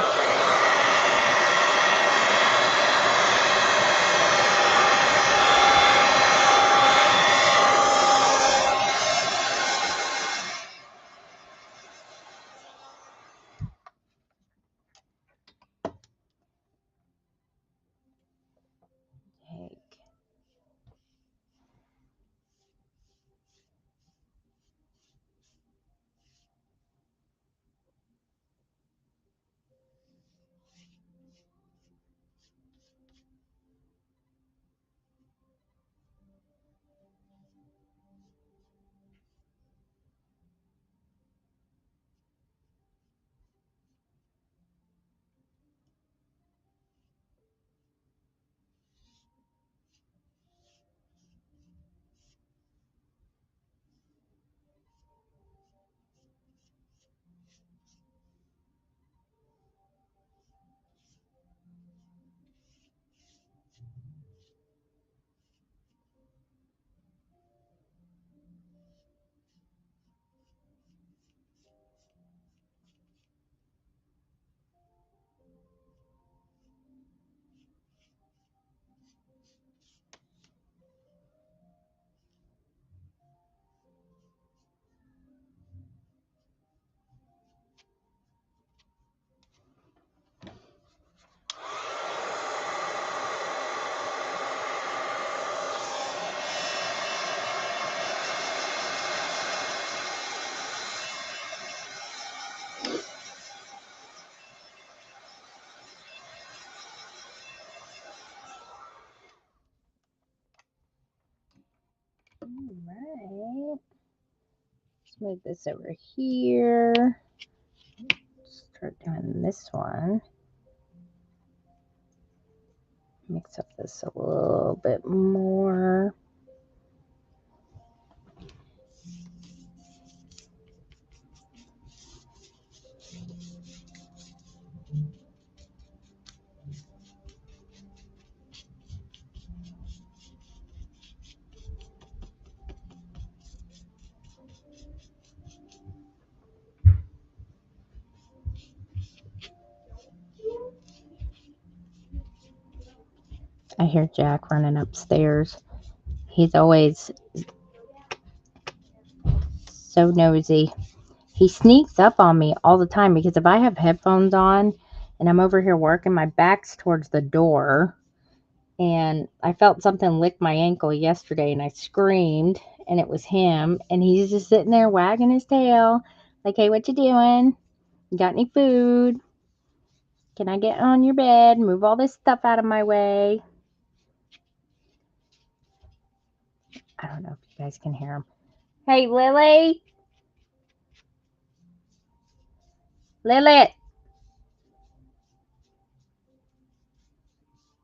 Alright. Let's move this over here. Start doing this one. Mix up this a little bit more. I hear Jack running upstairs. He's always so nosy. He sneaks up on me all the time because if I have headphones on and I'm over here working, my back's towards the door. And I felt something lick my ankle yesterday and I screamed and it was him. And he's just sitting there wagging his tail like, hey, what you doing? You got any food? Can I get on your bed? Move all this stuff out of my way. I don't know if you guys can hear him. Hey, Lily. Lilith.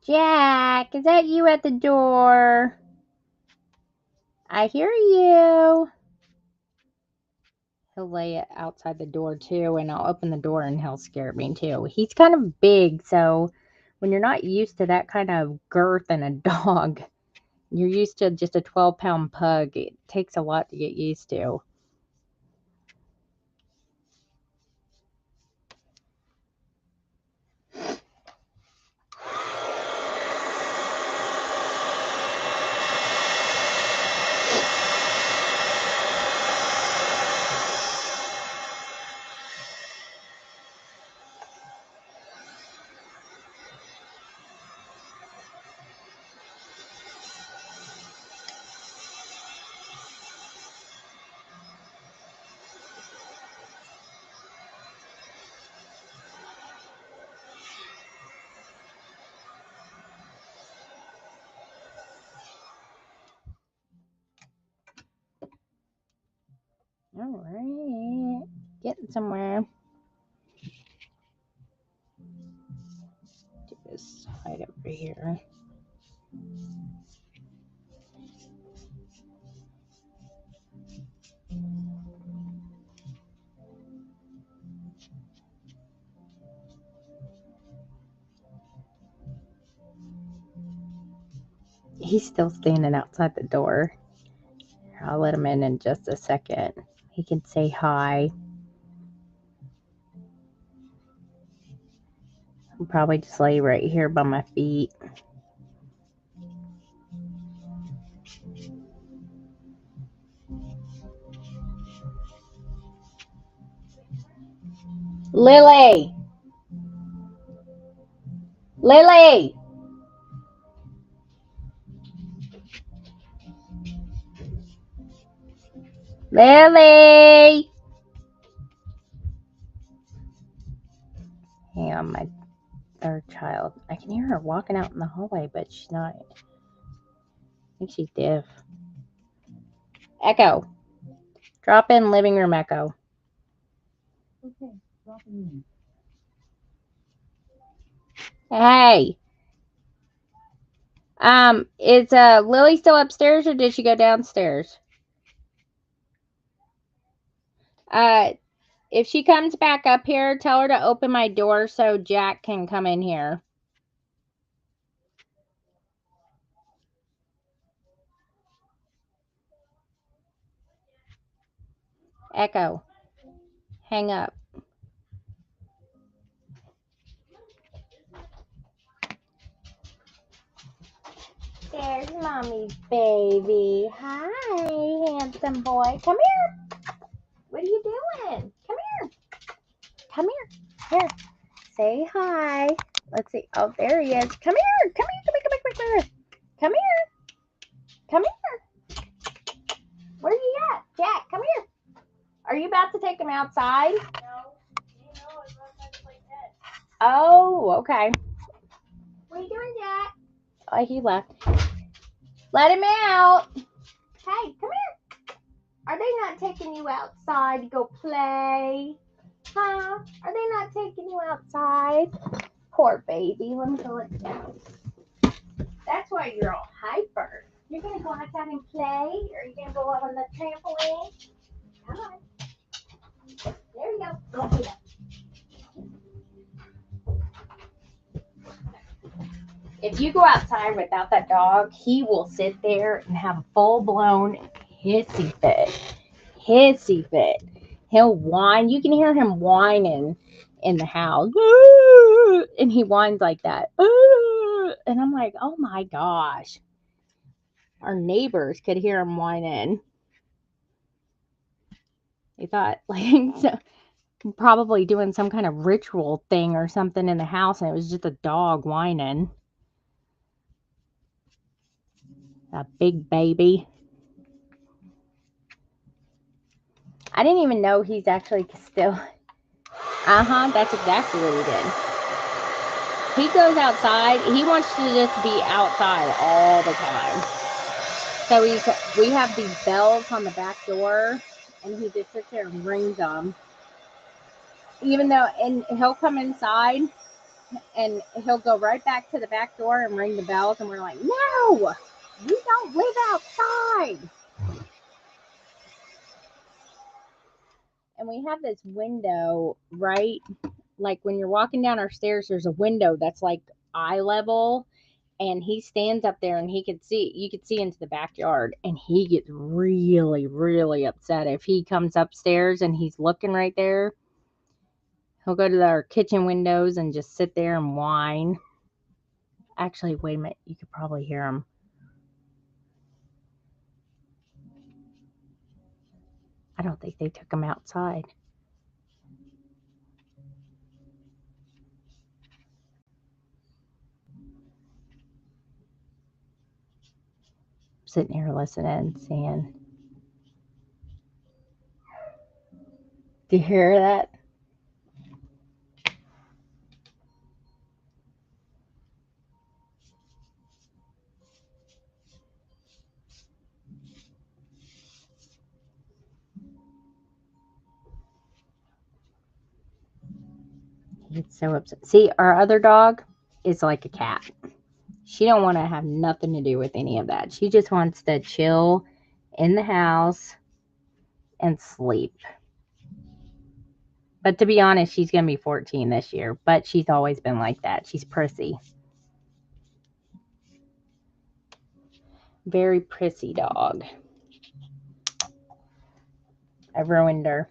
Jack, is that you at the door? I hear you. He'll lay it outside the door too, and I'll open the door and he'll scare me too. He's kind of big, so when you're not used to that kind of girth in a dog, you're used to just a 12-pound pug. It takes a lot to get used to. All right, getting somewhere. Do this side over here. He's still standing outside the door. I'll let him in just a second. He can say hi. I'll probably just lay right here by my feet. Lily! Lily! Lily! Hang on, my third child. I can hear her walking out in the hallway, but she's not. I think she's deaf. Echo. Drop in living room, Echo. Okay, dropping in. Hey. Is Lily still upstairs or did she go downstairs? If she comes back up here, tell her to open my door so Jack can come in here. Echo. Hang up. There's Mommy's baby. Hi, handsome boy. Come here. What are you doing? Come here. Come here. Here. Say hi. Let's see. Oh, there he is. Come here. Come here. Come here. Come here. Come here. Come here. Come here. Where are you at? Jack, come here. Are you about to take him outside? No. I was about to play dead. Oh, okay. What are you doing, Jack? Oh, he left. Let him out. Hey, come here. Are they not taking you outside to go play? Huh? Are they not taking you outside? Poor baby. Let me go let down. That's why you're all hyper. You're going to go outside and play? Or are you going to go out on the trampoline? Come on. There you go. Go get it. If you go outside without that dog, he will sit there and have a full-blown hissy fit. Hissy fit. He'll whine. You can hear him whining in the house. And he whines like that. And I'm like, oh my gosh. Our neighbors could hear him whining. They thought, like, so, probably doing some kind of ritual thing or something in the house, and it was just a dog whining. That big baby. I didn't even know he's actually still. That's exactly what he did. He goes outside. He wants to just be outside all the time. So we have these bells on the back door, and he just sits there and rings them. Even though, and he'll come inside, and he'll go right back to the back door and ring the bells, and we're like, no, we don't live outside. And we have this window, right? Like when you're walking down our stairs, there's a window that's like eye level, and he stands up there and you could see into the backyard, and he gets really, really upset if he comes upstairs and he's looking right there. He'll go to our kitchen windows and just sit there and whine. Actually, wait a minute, you could probably hear him. I don't think they took him outside. Sitting here listening, saying, do you hear that? He's so upset. See, our other dog is like a cat. She don't want to have nothing to do with any of that. She just wants to chill in the house and sleep. But to be honest, she's going to be 14 this year. But she's always been like that. She's prissy. Very prissy dog. I ruined her.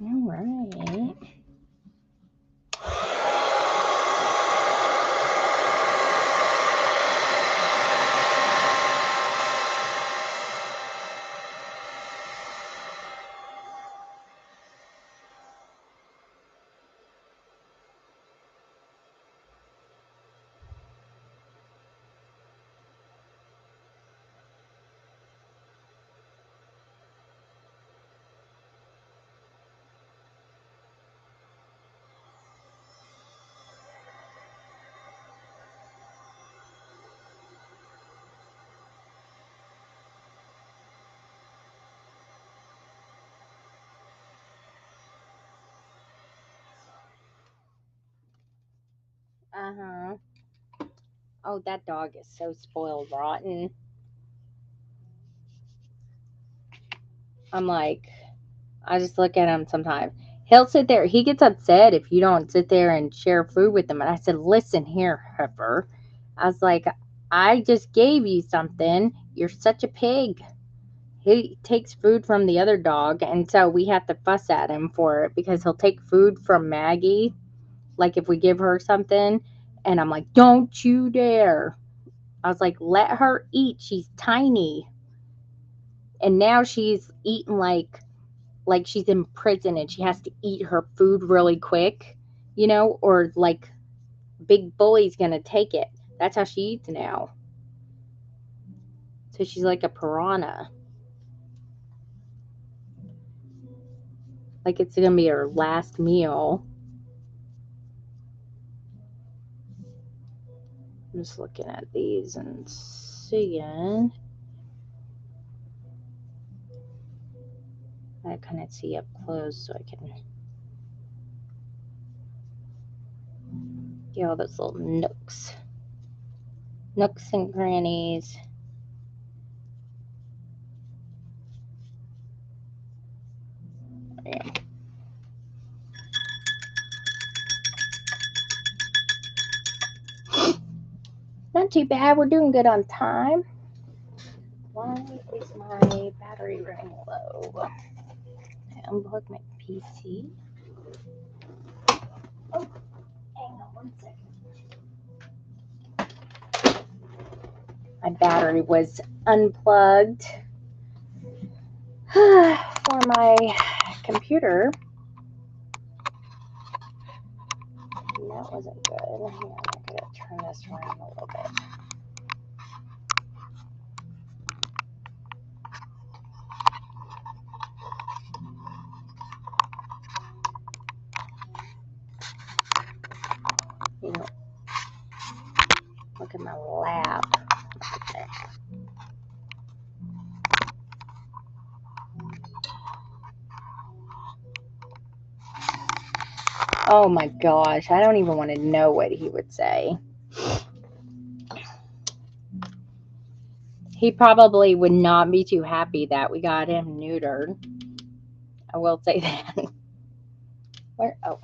All right. Uh-huh. Oh, that dog is so spoiled rotten. I'm like, I just look at him sometimes. He'll sit there. He gets upset if you don't sit there and share food with him. And I said, listen here, heifer. I was like, I just gave you something. You're such a pig. He takes food from the other dog, and so we have to fuss at him for it because he'll take food from Maggie, like if we give her something, and I'm like, don't you dare. I was like, let her eat. She's tiny. And now she's eating like she's in prison and she has to eat her food really quick, or like Big Bully's gonna take it. That's how she eats now. So she's like a piranha. Like it's gonna be her last meal. I'm just looking at these and seeing. I kind of see up close so I can get all those little nooks and crannies. Yeah. Not too bad. We're doing good on time. Why is my battery running low? I unplug my PC. Oh, hang on 1 second. My battery was unplugged for my computer. That wasn't good. Hang on, I gotta turn this around a little bit. Look at my lap. Oh my gosh, I don't even want to know what he would say. He probably would not be too happy that we got him neutered. I will say that. Where? Oh.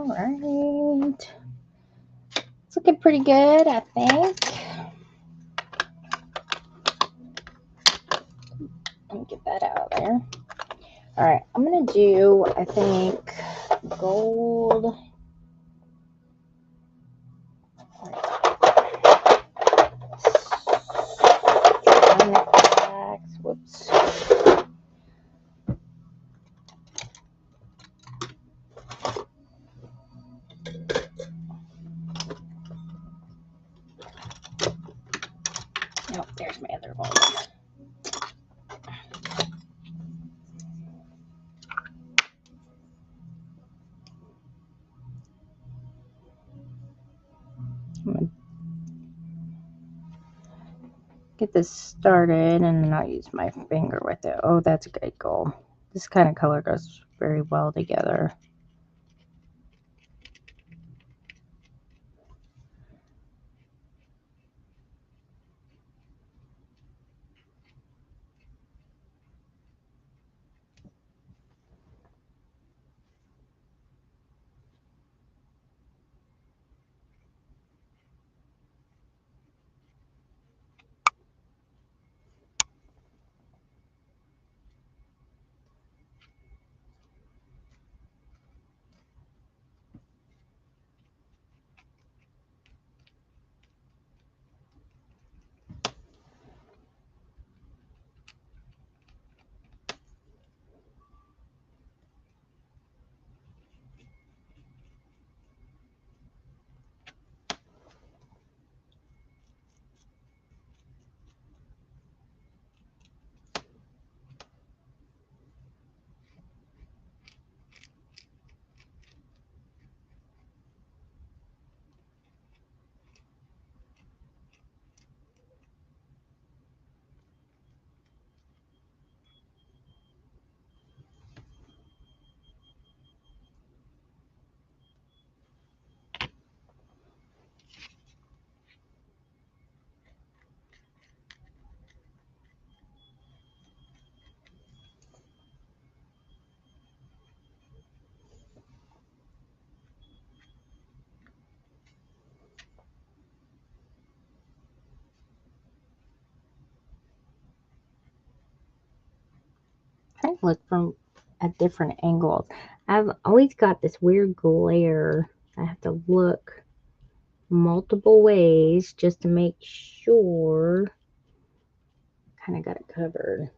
right. It's looking pretty good, I think. Let me get that out of there. All right, I'm going to do, I think, gold. Whoops. Oh, there's my other one. I'm going to get this started and then I'll use my finger with it. Oh, that's a great gold. This kind of color goes very well together. Trying to look from at different angles. I've always got this weird glare. I have to look multiple ways just to make sure. Kind of got it covered.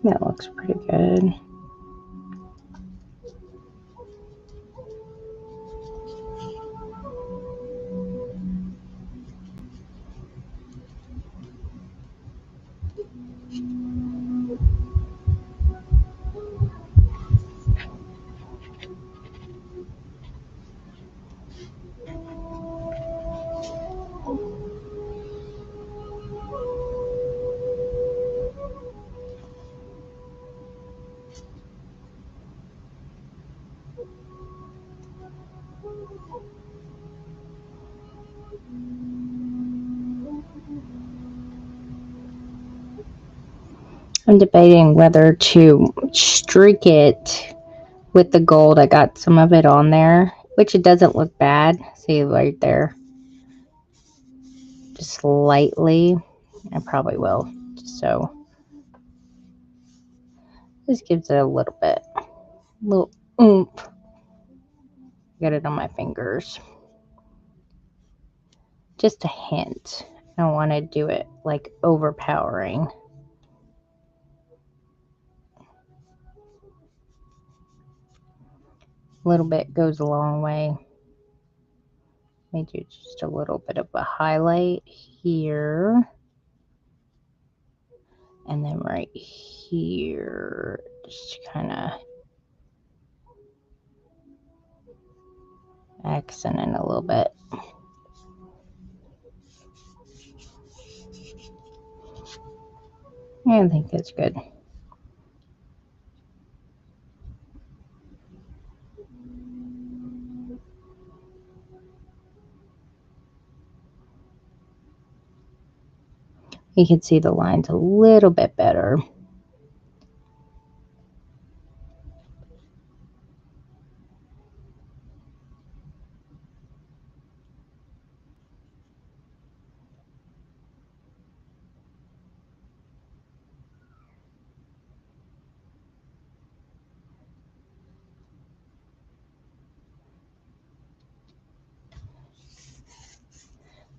That looks pretty good. I'm debating whether to streak it with the gold. I got some of it on there, which it doesn't look bad. See right there, just slightly. I probably will, just so this gives it a little oomph. Get it on my fingers, just a hint. I don't want to do it like overpowering. A little bit goes a long way. Let me do just a little bit of a highlight here. And then right here, just kind of accent in a little bit. I think that's good. You can see the lines a little bit better.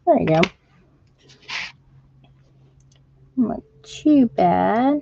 There you go. Not too bad.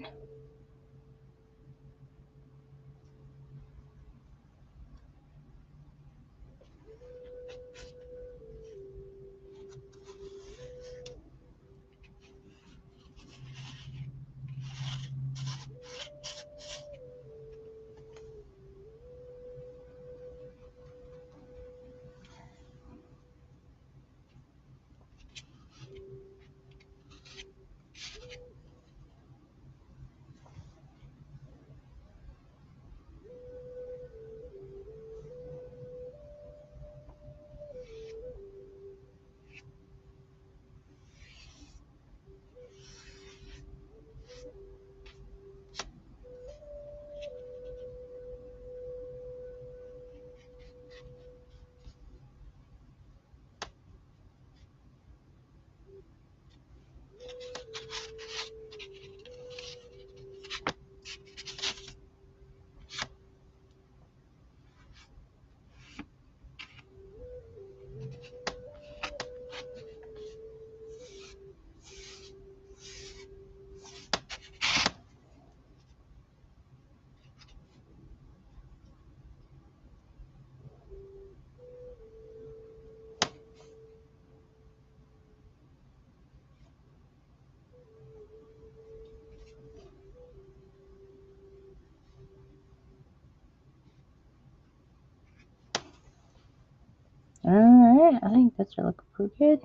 All right, I think that's looking pretty good.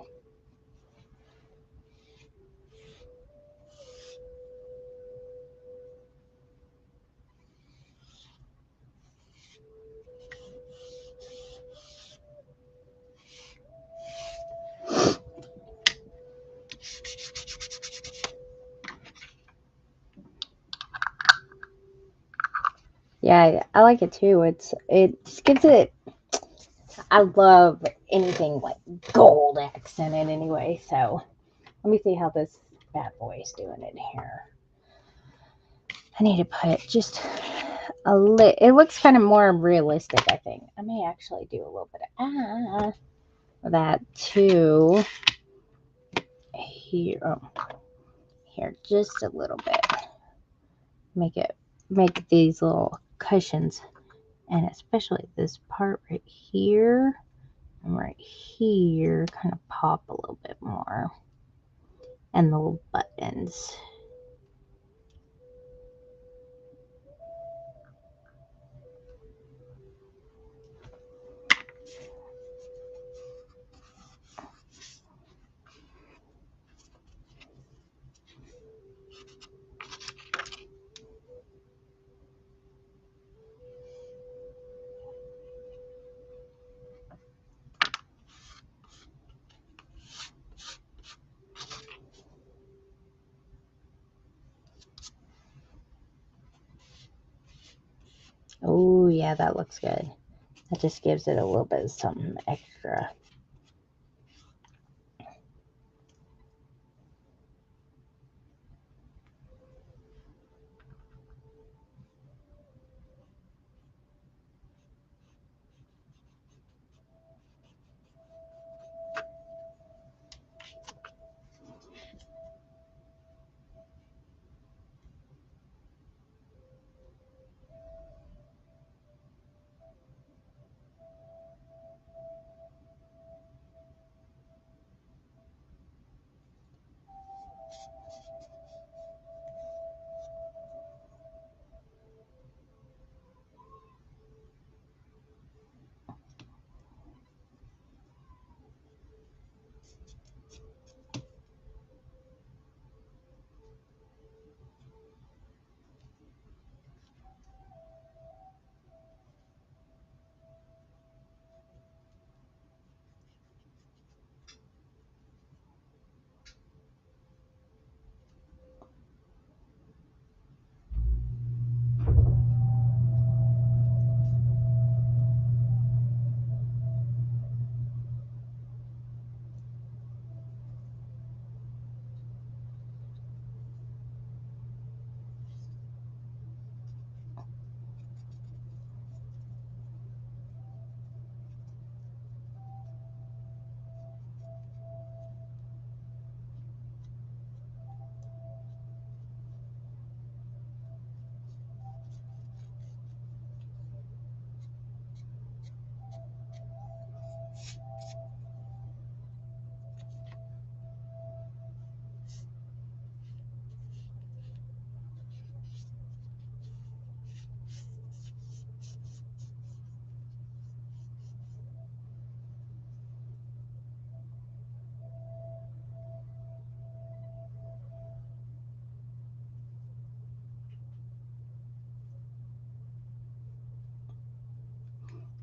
Yeah, I like it too. It just gives it. I love anything like gold accented anyway. So let me see how this bad boy is doing it here. I need to put just a lit. It looks kind of more realistic, I think. I may actually do a little bit of that too. Here, here, just a little bit. Make these little cushions, and especially this part right here and right here kind of pop a little bit more, and the little buttons. Yeah, that looks good. That just gives it a little bit of something extra.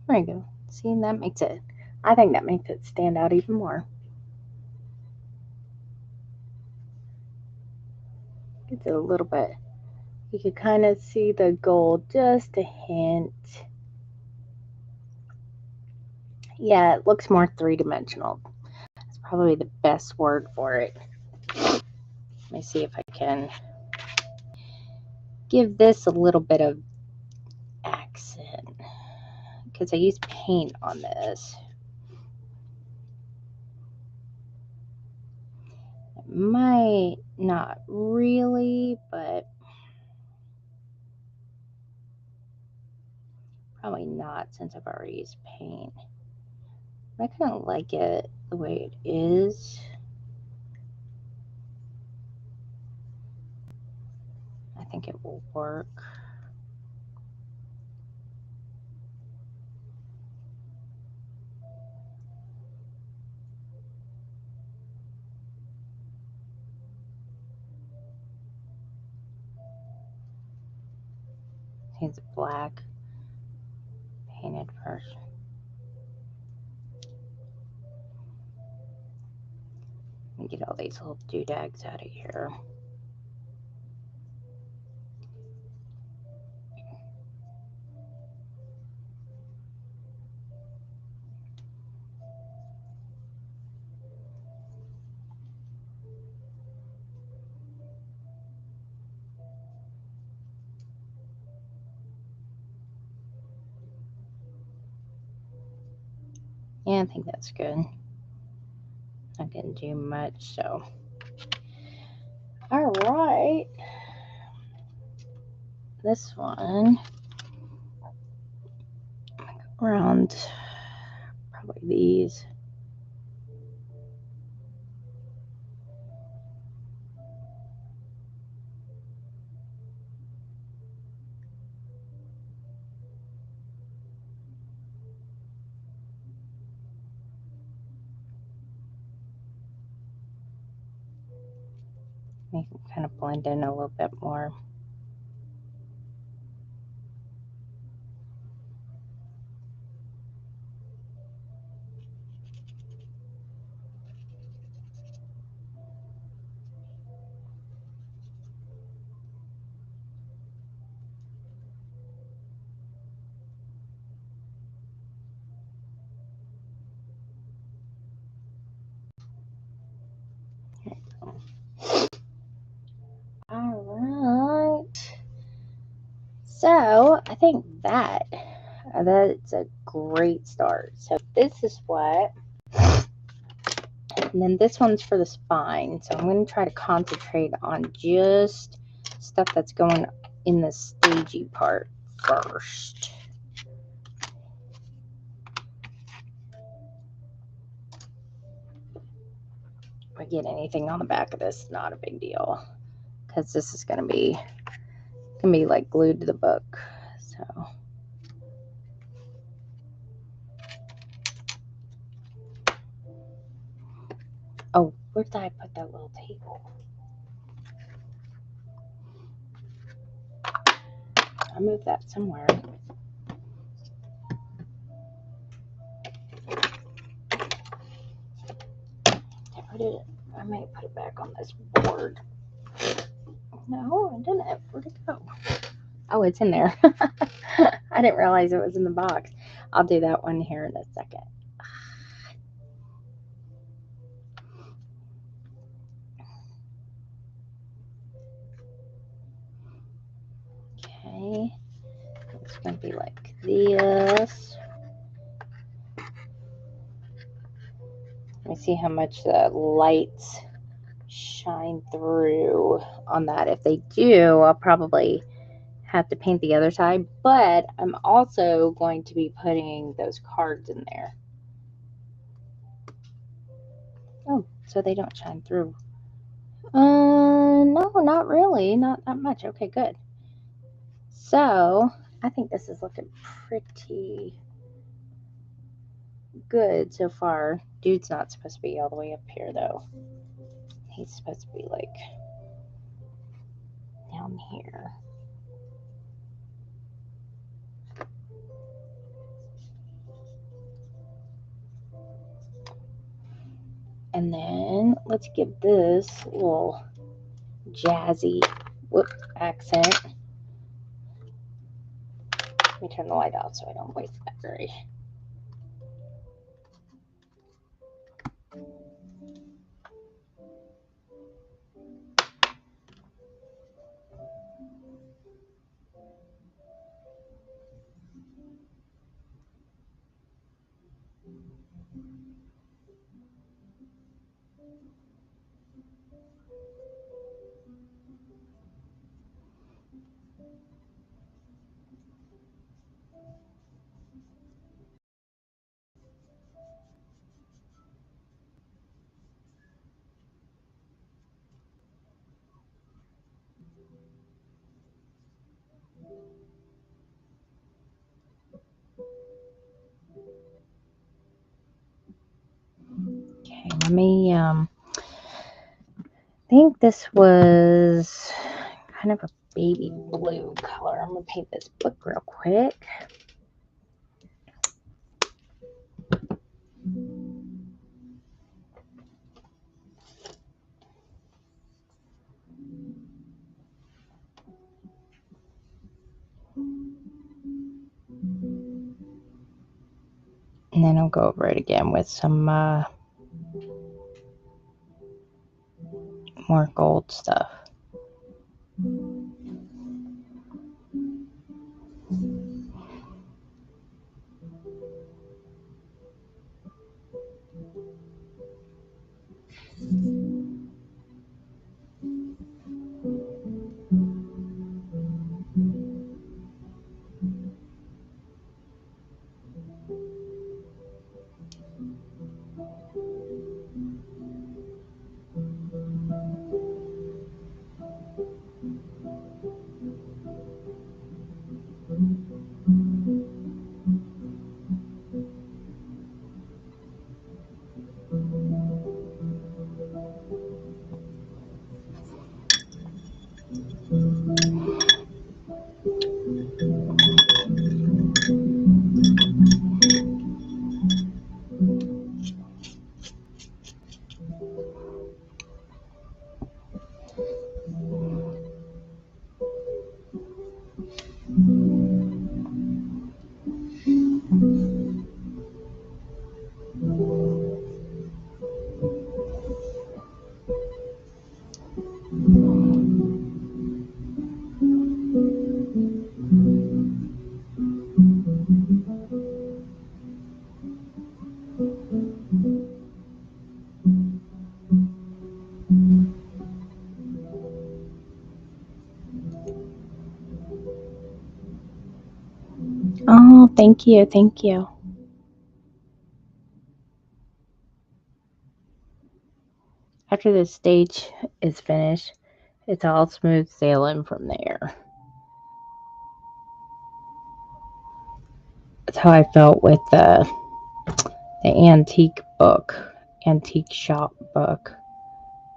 There you go. See, that makes it, I think that makes it stand out even more. Gives it a little bit. You can kind of see the gold, just a hint. Yeah, it looks more three-dimensional. That's probably the best word for it. Let me see if I can give this a little bit of accent, because I use paint on this. It might not really, but probably not, since I've already used paint. I kind of like it the way it is. I think it will work. It's black painted first. Let me get all these little doodads out of here. Yeah, I think that's good. Not gonna do much, so. All right. This one, around probably these. Make it kind of blend in a little bit more. All right. So I think that's a great start. So this is what, and then this one's for the spine. So I'm going to try to concentrate on just stuff that's going in the stagey part first. If I get anything on the back of this, not a big deal, because this is going to be like glued to the book. So oh, where did I put that little table? I moved that somewhere. I may put it back on this board. No, I didn't. Where'd it go? Oh, it's in there. I didn't realize it was in the box. I'll do that one here in a second. Okay. It's going to be like this. Let me see how much the lights shine through on that. If they do, I'll probably have to paint the other side, but I'm also going to be putting those cards in there. Oh, so they don't shine through. No, not really. Not that much. Okay, good. So, I think this is looking pretty good so far. Dude's not supposed to be all the way up here, though. He's supposed to be, like, down here. And then, let's give this a little jazzy accent. Let me turn the light off so I don't waste battery. Okay, let me, I think this was kind of a baby blue color. I'm going to paint this book real quick. And then I'll go over it again with some more gold stuff. Oh, thank you. Thank you. After this stage is finished, it's all smooth sailing from there. That's how I felt with the antique shop book.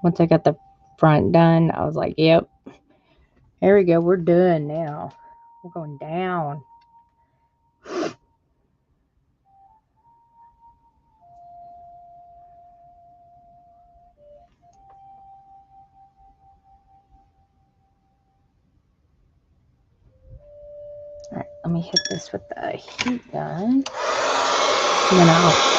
Once I got the front done, I was like, yep, there we go. We're done now. We're going down. All right, let me hit this with the heat gun. And then I'll...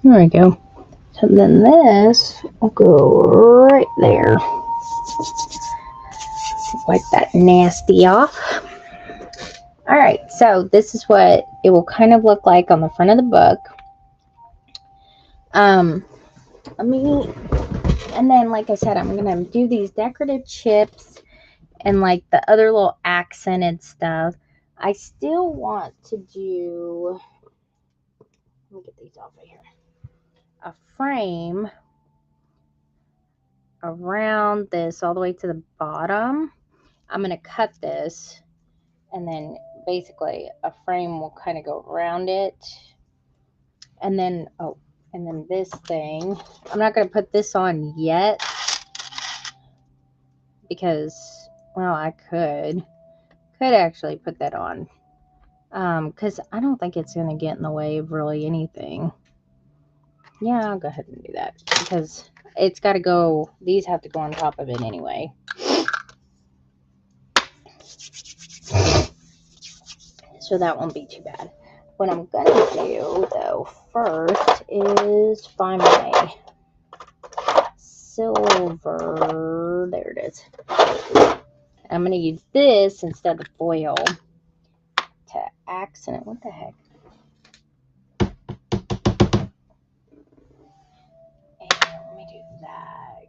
There we go. So then this will go right there. Wipe that nasty off. All right, so this is what it will kind of look like on the front of the book. And then, like I said, I'm gonna do these decorative chips and like the other little accented stuff. I still want to do, let me get these off of here, a frame around this all the way to the bottom. I'm going to cut this, and then basically a frame will kind of go around it. And then, oh, and then this thing, I'm not going to put this on yet because, well, I could actually put that on. Because I don't think it's going to get in the way of really anything. Yeah, I'll go ahead and do that because it's got to go, these have to go on top of it anyway. So that won't be too bad. What I'm going to do, though, first is find my silver. There it is. I'm going to use this instead of foil to accent. What the heck? And let me do that.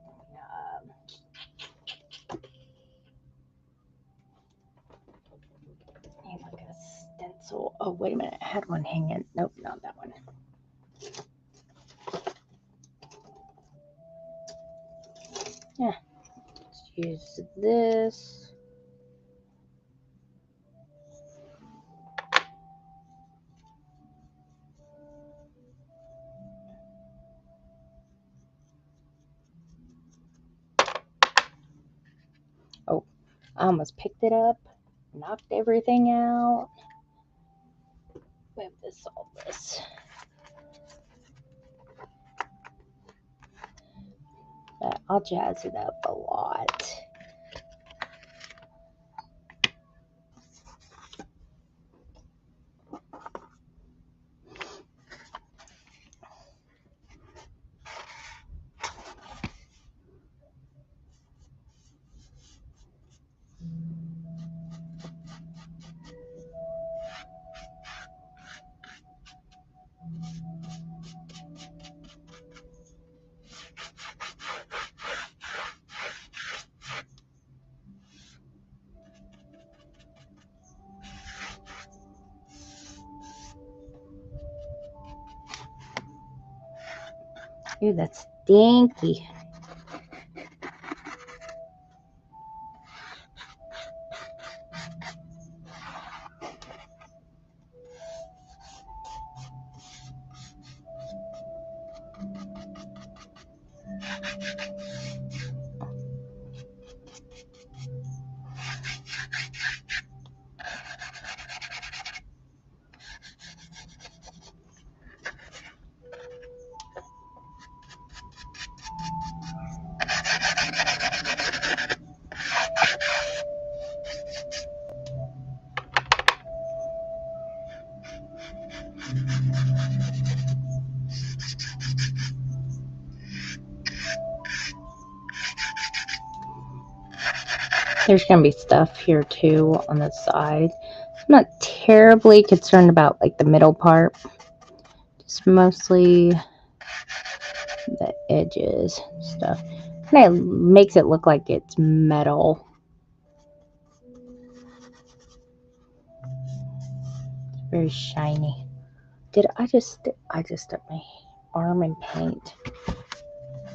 Need like a stencil. Oh, wait a minute. I had one hanging. Nope, not that one. Yeah. Let's use this. Oh, I almost picked it up, knocked everything out. Move this, all this. But I'll jazz it up a lot. Ooh, that's stinky. There's going to be stuff here too on the side. I'm not terribly concerned about like the middle part. Just mostly the edges stuff. Kind of makes it look like it's metal. It's very shiny. I just stuck my arm in paint.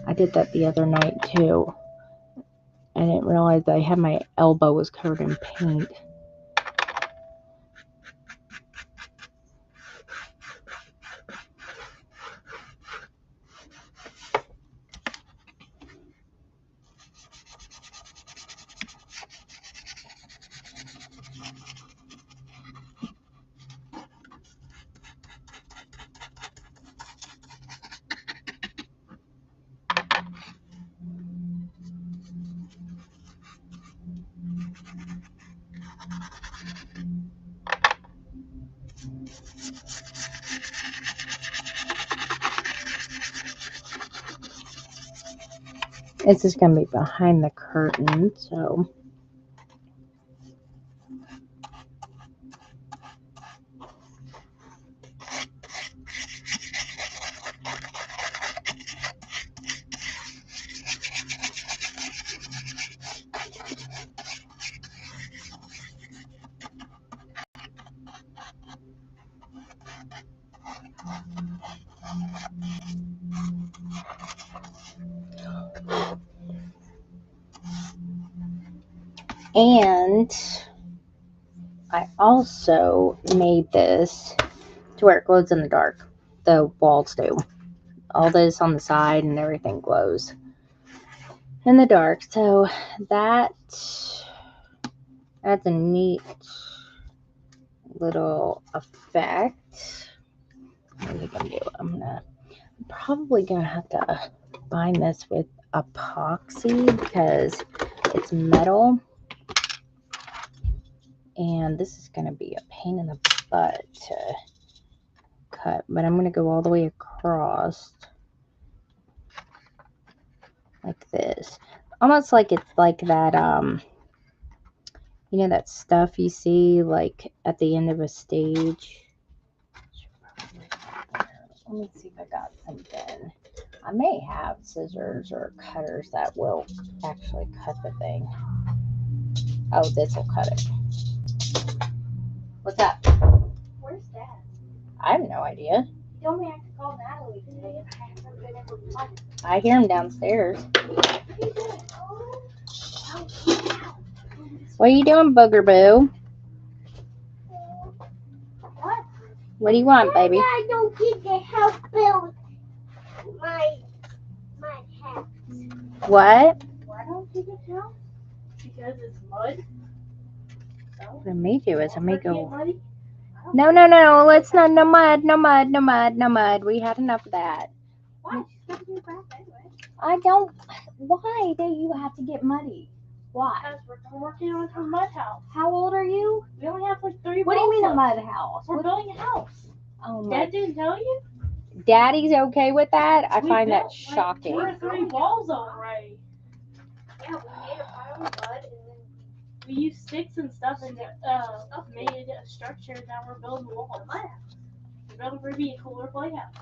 I did that the other night too. I didn't realize I had my elbow was covered in paint. This is going to be behind the curtain, so. And I also made this to where it glows in the dark. The walls do. All this on the side and everything glows in the dark. So that's a neat little effect. What am I gonna do? I'm probably gonna have to bind this with epoxy because it's metal. And this is going to be a pain in the butt to cut. But I'm going to go all the way across like this. Almost like it's like that, you know, that stuff you see like at the end of a stage. Let me see if I got something. I may have scissors or cutters that will actually cut the thing. Oh, this will cut it. What's up? Where's Dad? I have no idea. He told me I have to call Natalie today and I haven't been able to find him. I hear him downstairs. What are you doing, Booger Boo? What? What do you want, baby? I don't get to help build my house. What? Why don't you get to help? Because it's mud. So? What I may do is I may go. No. Let's not. No mud. We had enough of that. Why? She's got to get back anyway. I don't. Why do you have to get muddy? Why? Because we're working on a mud house. How old are you? We only have like 3 What do you mean walls a mud house? We're building a house. Oh my. Dad didn't tell you? Daddy's okay with that? I We find that built, shocking. Like, 2 or 3 walls already. Yeah, we made a pile of mud and then we used sticks and stuff and made a structure. Now we're building a wall. We're building Ruby a cooler playhouse.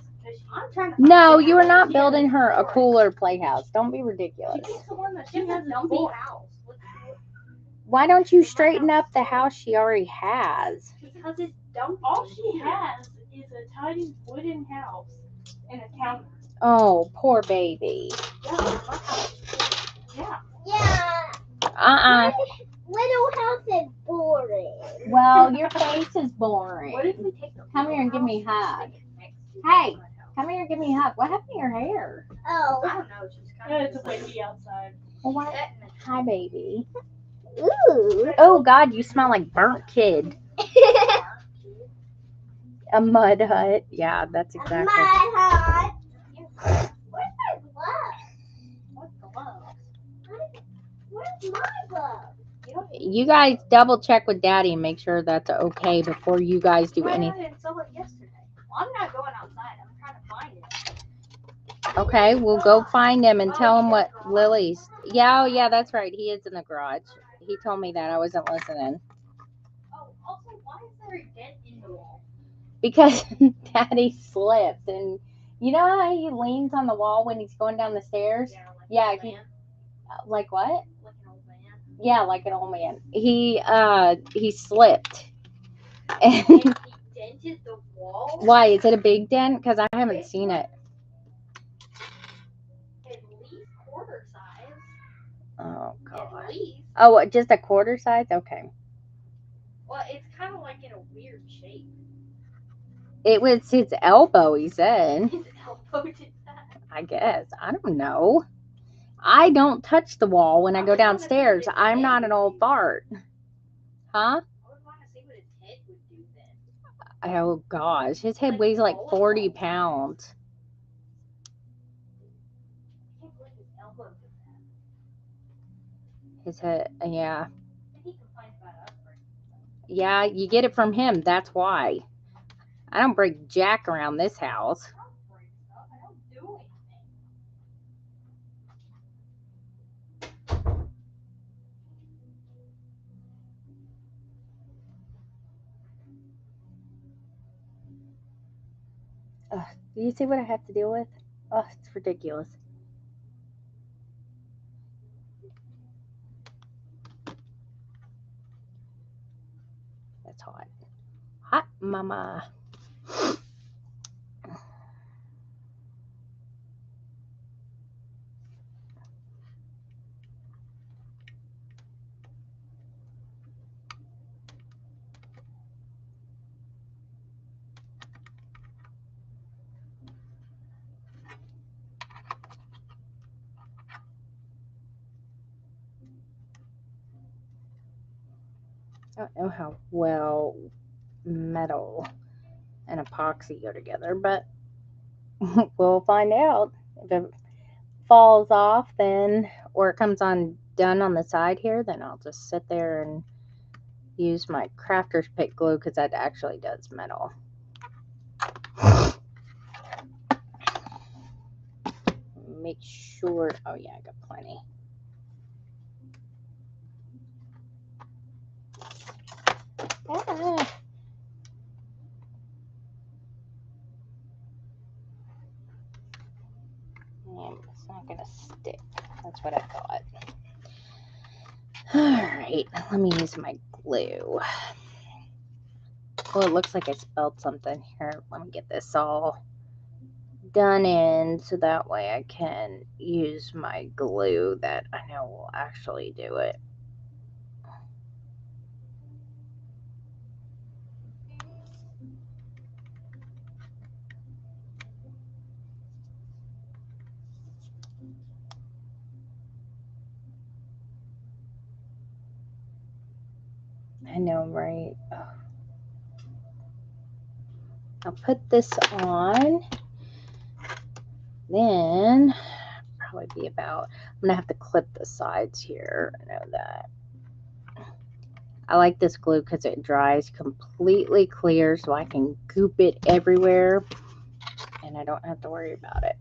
I'm trying to. No, you are not building her a cooler playhouse. Don't be ridiculous. She's the one that she has a dumpy house. Why don't you straighten up the house she already has? Because it's dumpy. All she has is a tiny wooden house and a counter. Oh, poor baby. Yeah. Uh-uh. Little house is boring. Well, your face is boring. What if we take the Come here and give me a hug. Hey, come here and give me a hug. What happened to your hair? Oh. I don't know. It's just kind of. It's windy outside. Well, what? Hi, baby. Ooh. Oh, God, you smell like burnt kid. A mud hut. Yeah, that's exactly. My heart. Where's my glove? What gloves? Where's my glove? You guys double check with Daddy and make sure that's okay before you guys do Why anything. I didn't sell it yesterday? Well, I'm not going outside. I'm trying to find it. Okay, we'll go find him and tell him what Lily's. Yeah, oh, yeah, that's right. He is in the garage. He told me that. I wasn't listening. Oh, also, why is there a dent in the wall? Because Daddy slipped. And you know how he leans on the wall when he's going down the stairs? Yeah, Like an old man? like what? Like an old man. Yeah, like an old man. He slipped. And And he dented the wall? why? Is it a big dent? Because I haven't seen it. At least quarter size. Oh, God. At least. Oh, just a quarter size? Okay. Well, it's kind of like in a weird shape. It was his elbow, he said. His elbow did that. I guess. I don't know. I don't touch the wall when I go downstairs. I'm not an old fart. Huh? I would want to see what his head would do then. Oh, gosh. His head weighs like 40 pounds. I can't believe his elbow did that. His head, yeah. And he complains about us breaking stuff. Yeah, you get it from him. That's why. I don't break jack around this house. I don't break stuff. I don't do anything. Do you see what I have to deal with? Oh, it's ridiculous. That's hot. Hot mama. I don't know how well metal and epoxy go together, but we'll find out. If it falls off, then, or it comes undone on the side here, then I'll just sit there and use my crafter's pick glue because that actually does metal. Make sure. Oh, yeah, I got plenty. Ah. It's not going to stick. That's what I thought. Alright, let me use my glue. Oh, it looks like I spelled something here. Let me get this all done in so that way I can use my glue that I know will actually do it. I know, right? Oh. I'll put this on. Then probably be about, I'm gonna have to clip the sides here. I know that. I like this glue because it dries completely clear so I can goop it everywhere and I don't have to worry about it.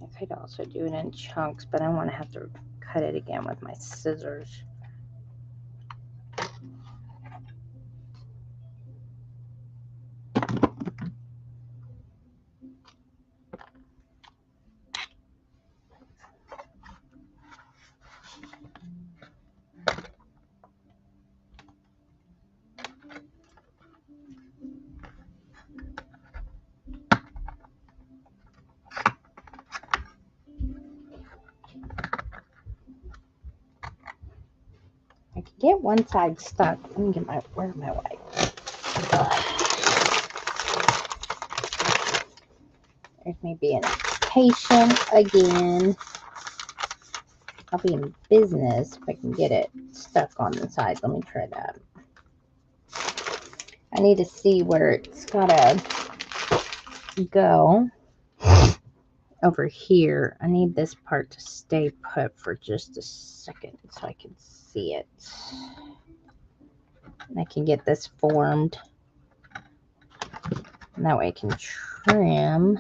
I could also do it in chunks, but I want to have to cut it again with my scissors. get one side stuck. Let me get my, where's my wipe? There's me being patient again. I'll be in business if I can get it stuck on the side. Let me try that. I need to see where it's gotta go. Over here, I need this part to stay put for just a second so I can see it. And I can get this formed. And that way I can trim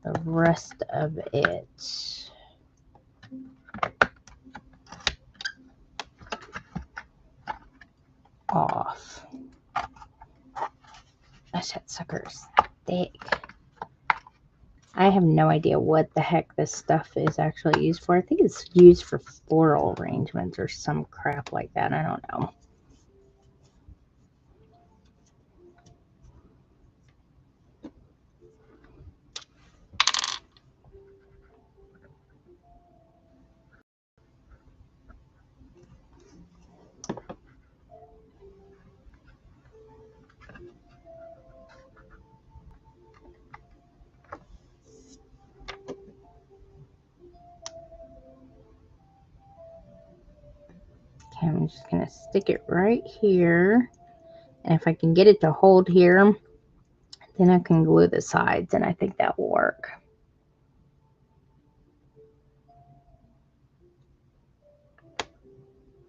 the rest of it off. Gosh, that sucker's thick. I have no idea what the heck this stuff is actually used for. I think it's used for floral arrangements or some crap like that. I don't know. Okay, I'm just going to stick it right here. And if I can get it to hold here, then I can glue the sides, and I think that will work.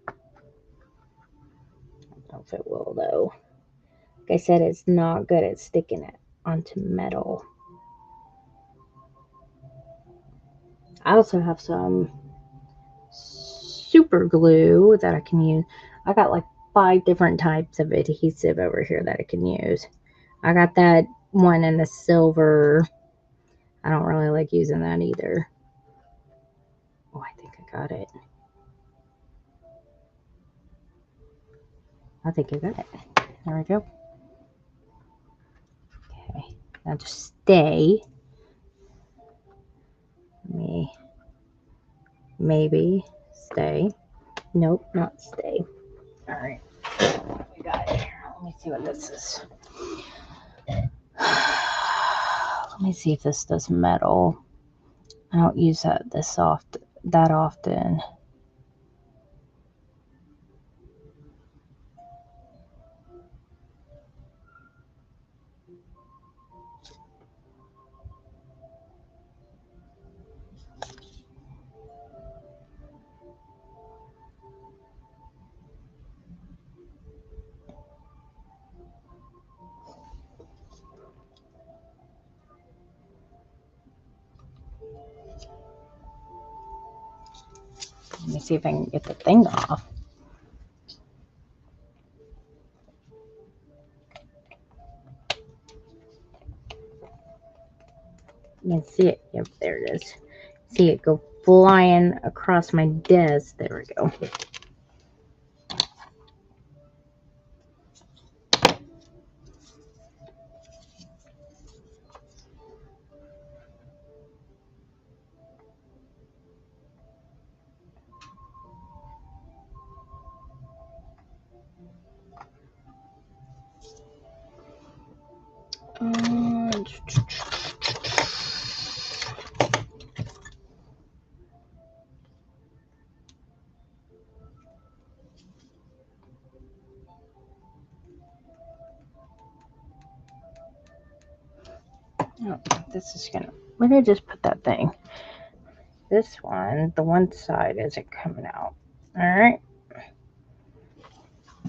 I don't know if it will, though. Like I said, it's not good at sticking it onto metal. I also have some super glue that I can use. I got like 5 different types of adhesive over here that I can use. I got that one in the silver. I don't really like using that either. Oh, I think I got it. I think I got it. There we go. Okay, now just stay. Maybe stay. Nope, not stay. All right, we got it here. Let me see what this is. Let me see if this does metal. I don't use that that often. Let me see if I can get the thing off. You can see it. Yep, there it is. See it go flying across my desk. There we go. Oh, this is gonna. Where did I just put that thing? This one, the one side isn't coming out. All right.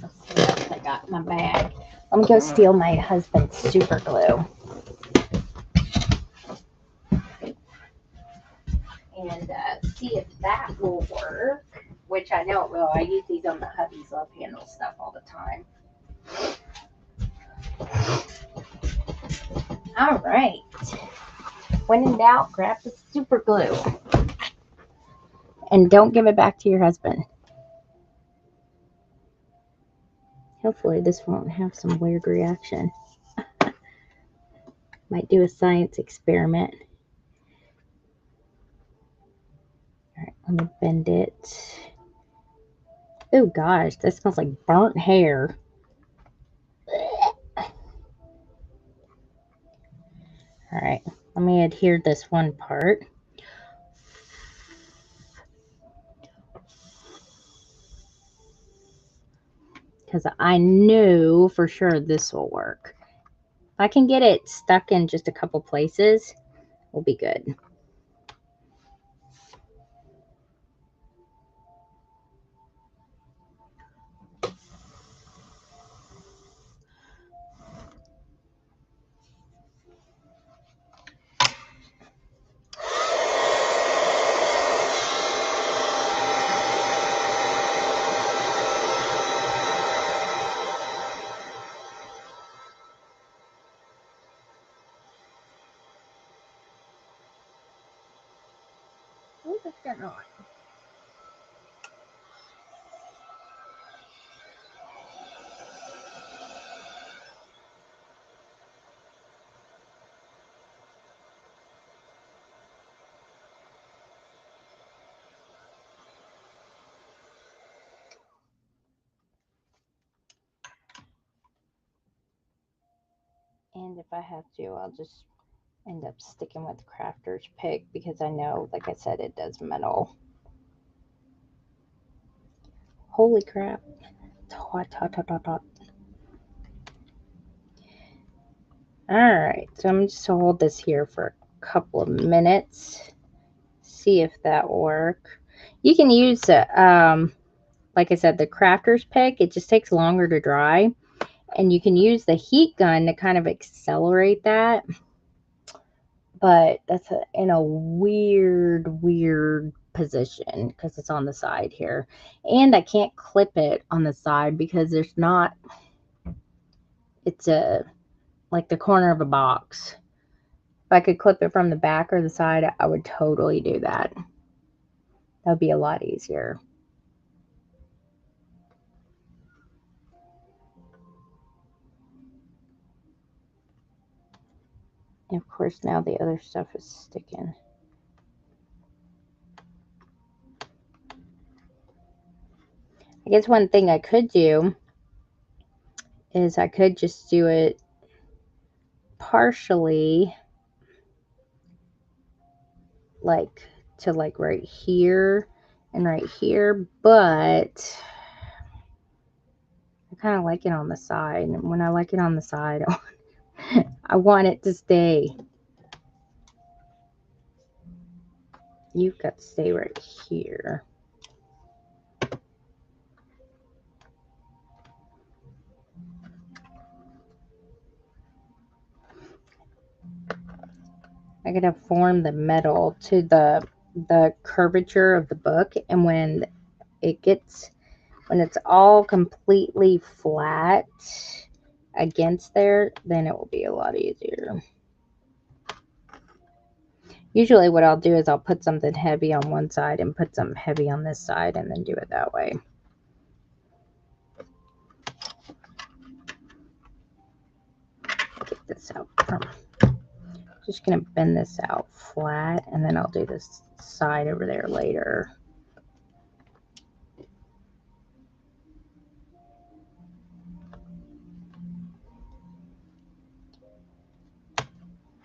Let's see what else I got in my bag. Let me go steal my husband's super glue. And see if that will work, which I know it will. I use these on the hubby's love handle stuff all the time. All right. When in doubt, grab the super glue. And don't give it back to your husband. Hopefully this won't have some weird reaction. Might do a science experiment. All right, let me bend it. Oh gosh, that smells like burnt hair. All right, let me adhere this one part. Because I know for sure this will work. If I can get it stuck in just a couple places, we'll be good. Oh, that's getting on. And if I have to, I'll just end up sticking with Crafter's Pick because I know, like I said, it does metal. Holy crap. Hot, hot, hot, hot, hot. Alright, so I'm just to hold this here for a couple of minutes. See if that will work. You can use, like I said, the Crafter's Pick. It just takes longer to dry. And you can use the heat gun to kind of accelerate that. But that's in a weird position because it's on the side here. And I can't clip it on the side because there's not, it's like the corner of a box. If I could clip it from the back or the side, I would totally do that. That would be a lot easier. And of course, now the other stuff is sticking. I guess one thing I could do is I could just do it partially, like to like right here and right here, but I kind of like it on the side. And when I like it on the side, I want it to stay. You've got to stay right here. I gotta form the metal to the curvature of the book, and when it's all completely flat against there, then it will be a lot easier. Usually what I'll do is I'll put something heavy on one side and put something heavy on this side and then do it that way. Get this out from, just gonna bend this out flat and then I'll do this side over there later.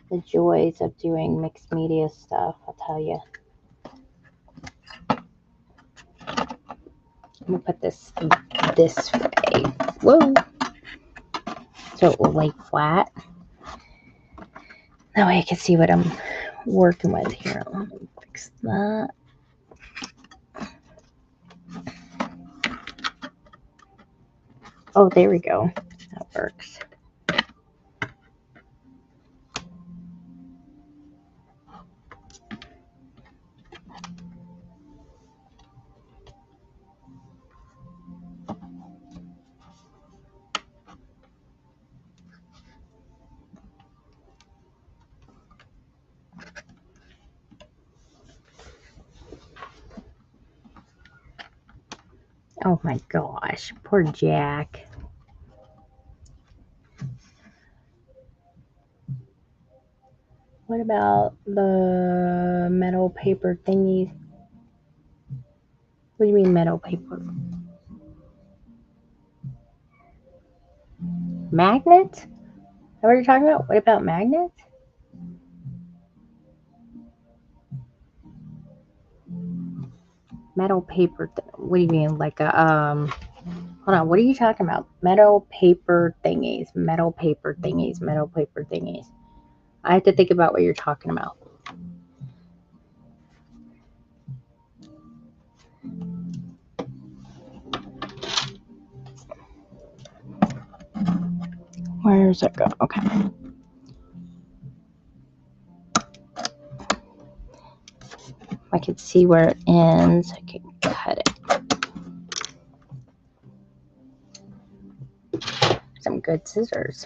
The joys of doing mixed media stuff, I'll tell you. I'm gonna put this way. Whoa! So it will lay flat. That way I can see what I'm working with here. Let me fix that. Oh, there we go. That works. Oh my gosh, poor Jack. What about the metal paper thingy? What do you mean metal paper? Magnets? Is that what you're talking about? What about magnets? Metal paper. What do you mean? Like a hold on. What are you talking about? Metal paper thingies. Metal paper thingies. Metal paper thingies. I have to think about what you're talking about. Where's it go? Okay. I can see where it ends. I can cut it. Some good scissors.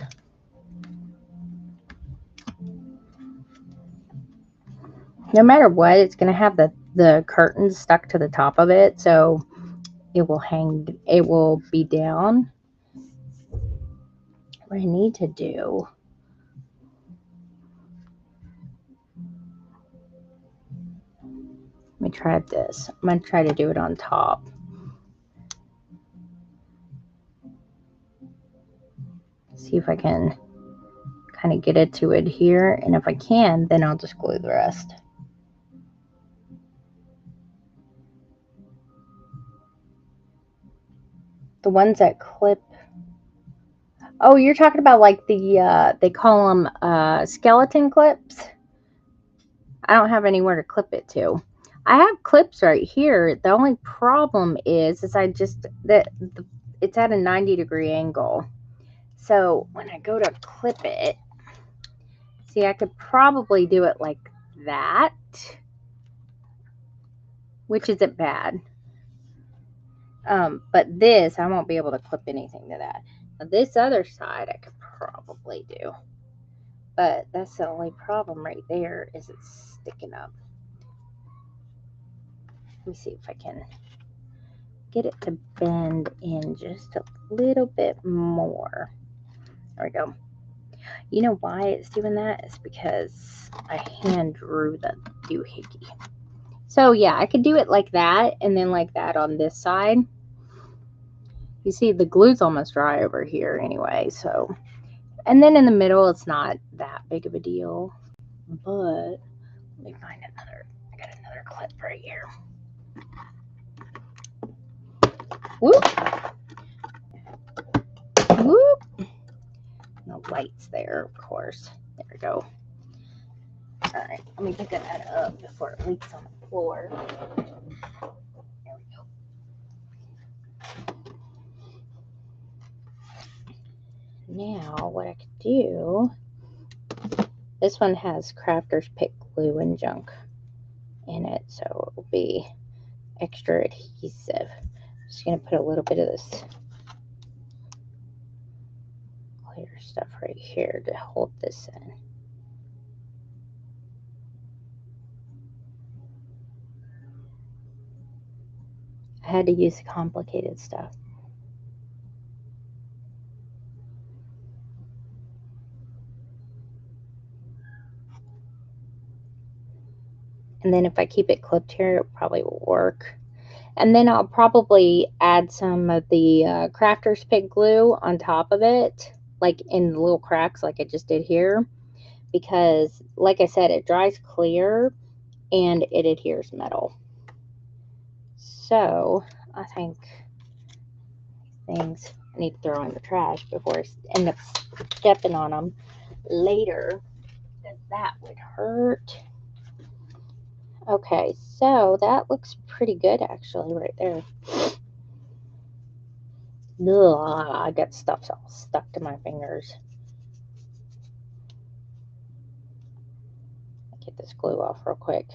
No matter what, it's going to have the curtains stuck to the top of it, so it will be down. What I need to do, let me try this. I'm going to try to do it on top. See if I can kind of get it to adhere, and if I can, then I'll just glue the rest. The ones that clip. Oh, you're talking about like the they call them skeleton clips. I don't have anywhere to clip it to. I have clips right here. The only problem is I just it's at a 90-degree angle. So when I go to clip it, see, I could probably do it like that, which isn't bad. But this, I won't be able to clip anything to that. Now, this other side, I could probably do. But that's the only problem right there, is it's sticking up. Let me see if I can get it to bend in just a little bit more. There we go. You know why it's doing that? It's because I hand drew the doohickey. So yeah, I could do it like that and then like that on this side. You see the glue's almost dry over here anyway, so. And then in the middle, it's not that big of a deal. But let me find another. I got another clip right here. Whoop. Whoop. No lights there, of course. There we go. All right, let me pick that up before it leaks on the floor. There we go. Now, what I could do, this one has Crafter's Pick glue and junk in it, so it will be extra adhesive. I'm just going to put a little bit of this clear stuff right here to hold this in. I had to use complicated stuff. And then if I keep it clipped here, it probably will work. And then I'll probably add some of the Crafter's Pick glue on top of it, like in little cracks like I just did here. Because, like I said, it dries clear and it adheres metal. So, I think things I need to throw in the trash before I end up stepping on them later. That would hurt. Okay, so that looks pretty good actually right there. Ugh, I got stuff all stuck to my fingers. Get this glue off real quick.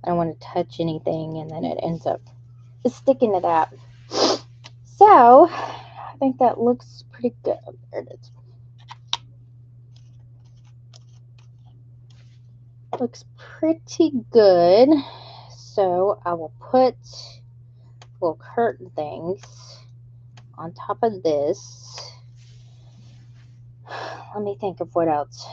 I don't want to touch anything and then it ends up sticking to that. So, I think that looks pretty good. There it is. Looks pretty good. So, I will put little curtain things on top of this. Let me think of what else.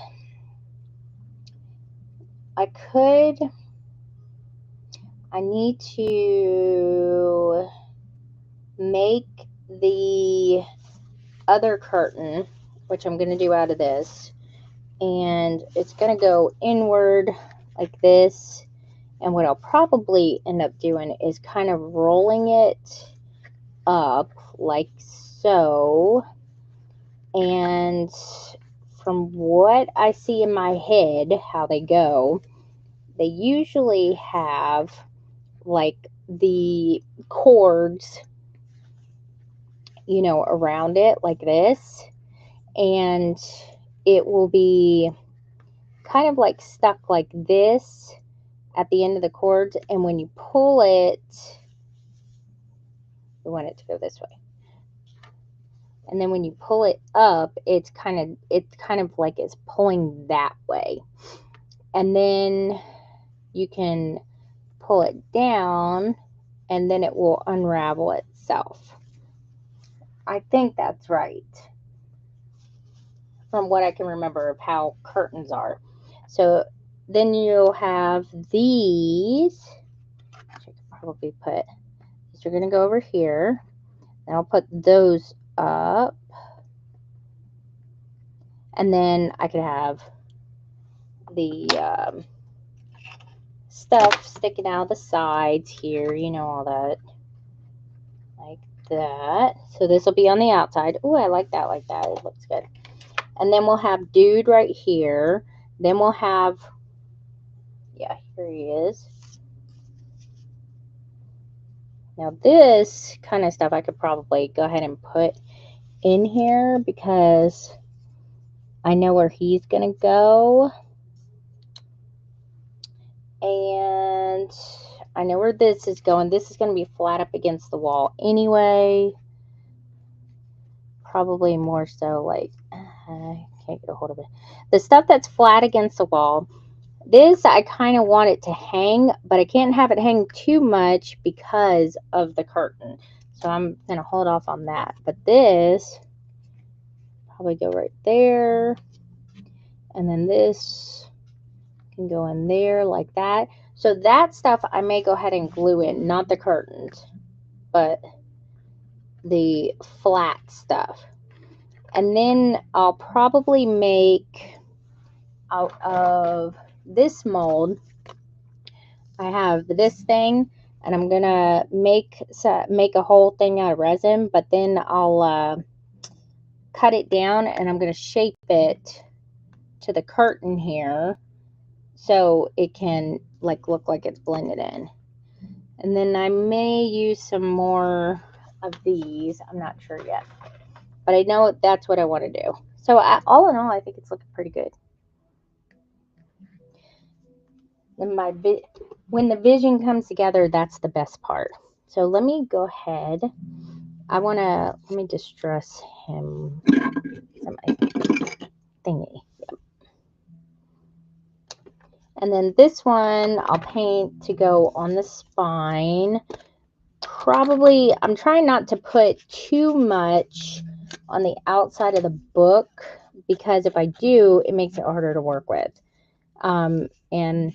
I need to make the other curtain, which I'm going to do out of this, and it's going to go inward like this. And what I'll probably end up doing is kind of rolling it up like so. And from what I see in my head, how they go, they usually have like the cords, you know, around it like this. And it will be kind of like stuck like this at the end of the cords. And when you pull it, you want it to go this way. And then when you pull it up, it's kind of like it's pulling that way. And then you can pull it down and then it will unravel itself. I think that's right, from what I can remember of how curtains are. So then you'll have these, which I could probably put, these are going to go over here. And I'll put those up. And then I could have the stuff sticking out the sides here, you know, all that, like that. So this will be on the outside. Oh, I like that, it looks good. And then we'll have dude right here. Then we'll have, yeah, here he is. Now this kind of stuff I could probably go ahead and put in here because I know where he's gonna go. And I know where this is going. This is going to be flat up against the wall anyway. Probably more so like, I can't get a hold of it. The stuff that's flat against the wall, this I kind of want it to hang, but I can't have it hang too much because of the curtain. So I'm going to hold off on that. But this, probably go right there. And then this can go in there like that. So that stuff I may go ahead and glue in, not the curtains, but the flat stuff. And then I'll probably make out of this mold, I have this thing, and I'm gonna make a whole thing out of resin, but then I'll cut it down and I'm gonna shape it to the curtain here so it can like look like it's blended in. And then I may use some more of these. I'm not sure yet, but I know that's what I want to do. So all in all, I think it's looking pretty good. And when the vision comes together, that's the best part. So let me go ahead. Let me just dress him some thingy. Yep. And then this one I'll paint to go on the spine. Probably, I'm trying not to put too much on the outside of the book because if I do, it makes it harder to work with. And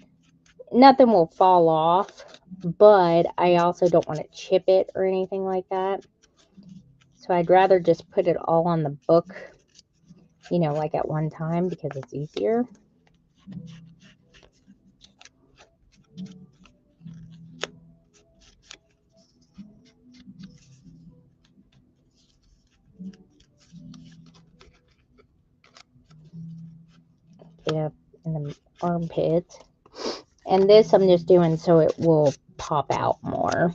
nothing will fall off, but I also don't want to chip it or anything like that. So I'd rather just put it all on the book, you know, like at one time because it's easier. Get up in the armpit. And this I'm just doing so it will pop out more.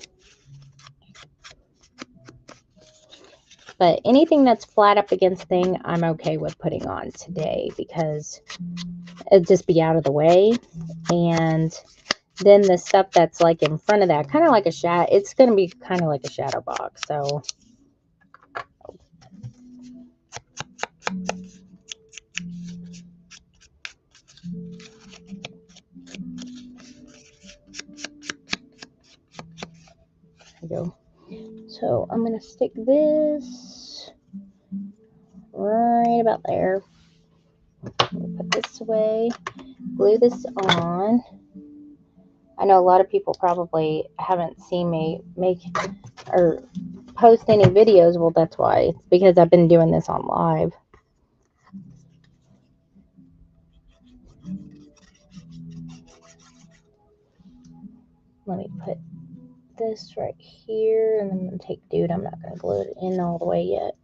But anything that's flat up against thing, I'm okay with putting on today because it'll just be out of the way. And then the stuff that's like in front of that, kind of like a shadow, it's going to be kind of like a shadow box. So there we go. So I'm going to stick this right about there. Put this away, glue this on. I know a lot of people probably haven't seen me make or post any videos. Well, that's why. It's because I've been doing this on live. Let me put this right here, and then I'm going to take Dude. I'm not going to glue it in all the way yet.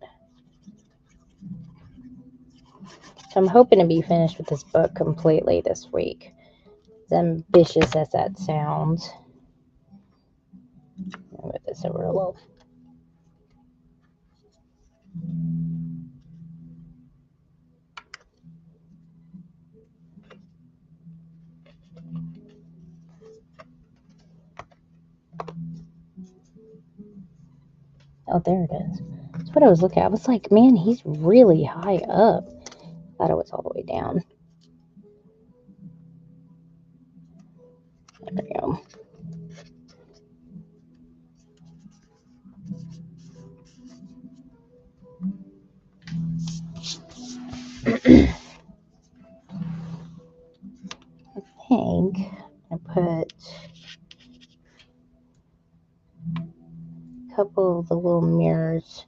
So I'm hoping to be finished with this book completely this week. As ambitious as that sounds. I'll move this over a little. Oh, there it is. That's what I was looking at. I was like, man, he's really high up. Thought it was all the way down. There we go. I think I put a couple of the little mirrors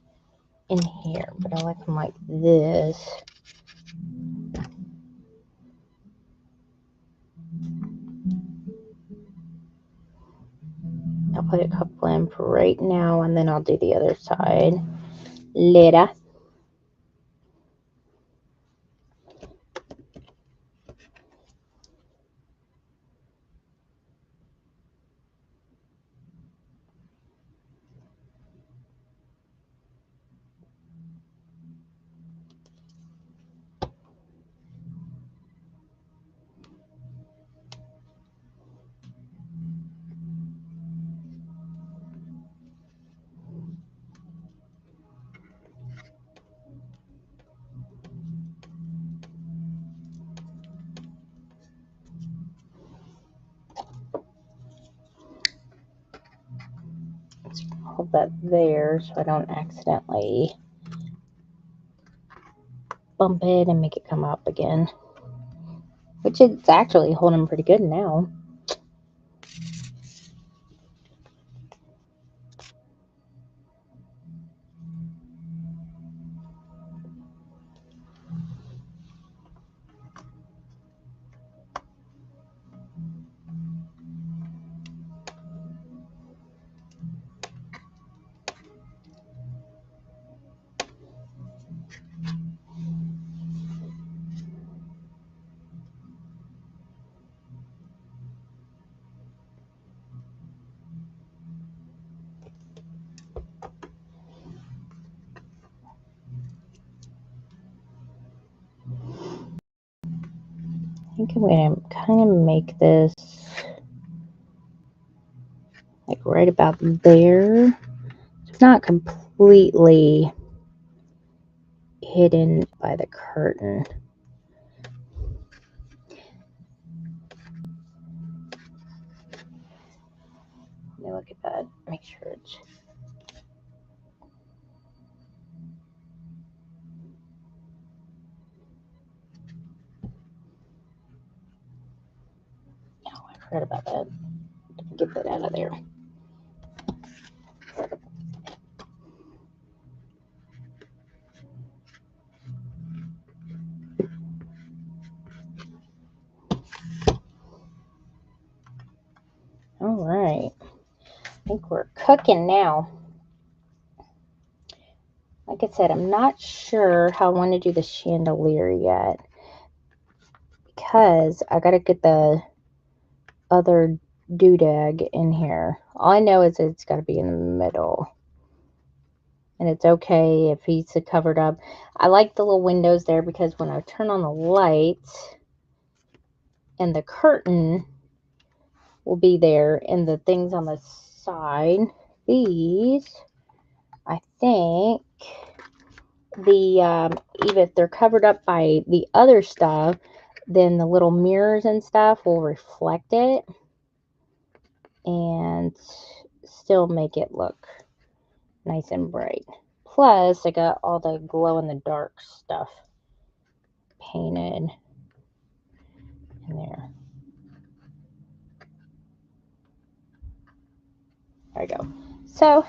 in here, but I like them like this. I'll put a couple in for right now, and then I'll do the other side later. Let's hold that there so I don't accidentally bump it and make it come up again. Which it's actually holding pretty good now. I think I'm going to kind of make this like right about there. It's not completely hidden by the curtain. Let me look at that. Make sure it's... Oh, I forgot about that. Get that out of there. All right. I think we're cooking now. Like I said, I'm not sure how I want to do the chandelier yet, because I got to get the other doodad in here. All I know is it's got to be in the middle. And it's okay if he's covered up. I like the little windows there because when I turn on the lights and the curtain will be there, and the things on the side, these, I think, even if they're covered up by the other stuff, then the little mirrors and stuff will reflect it and still make it look nice and bright. Plus, I got all the glow in the dark stuff painted in there. There we go. So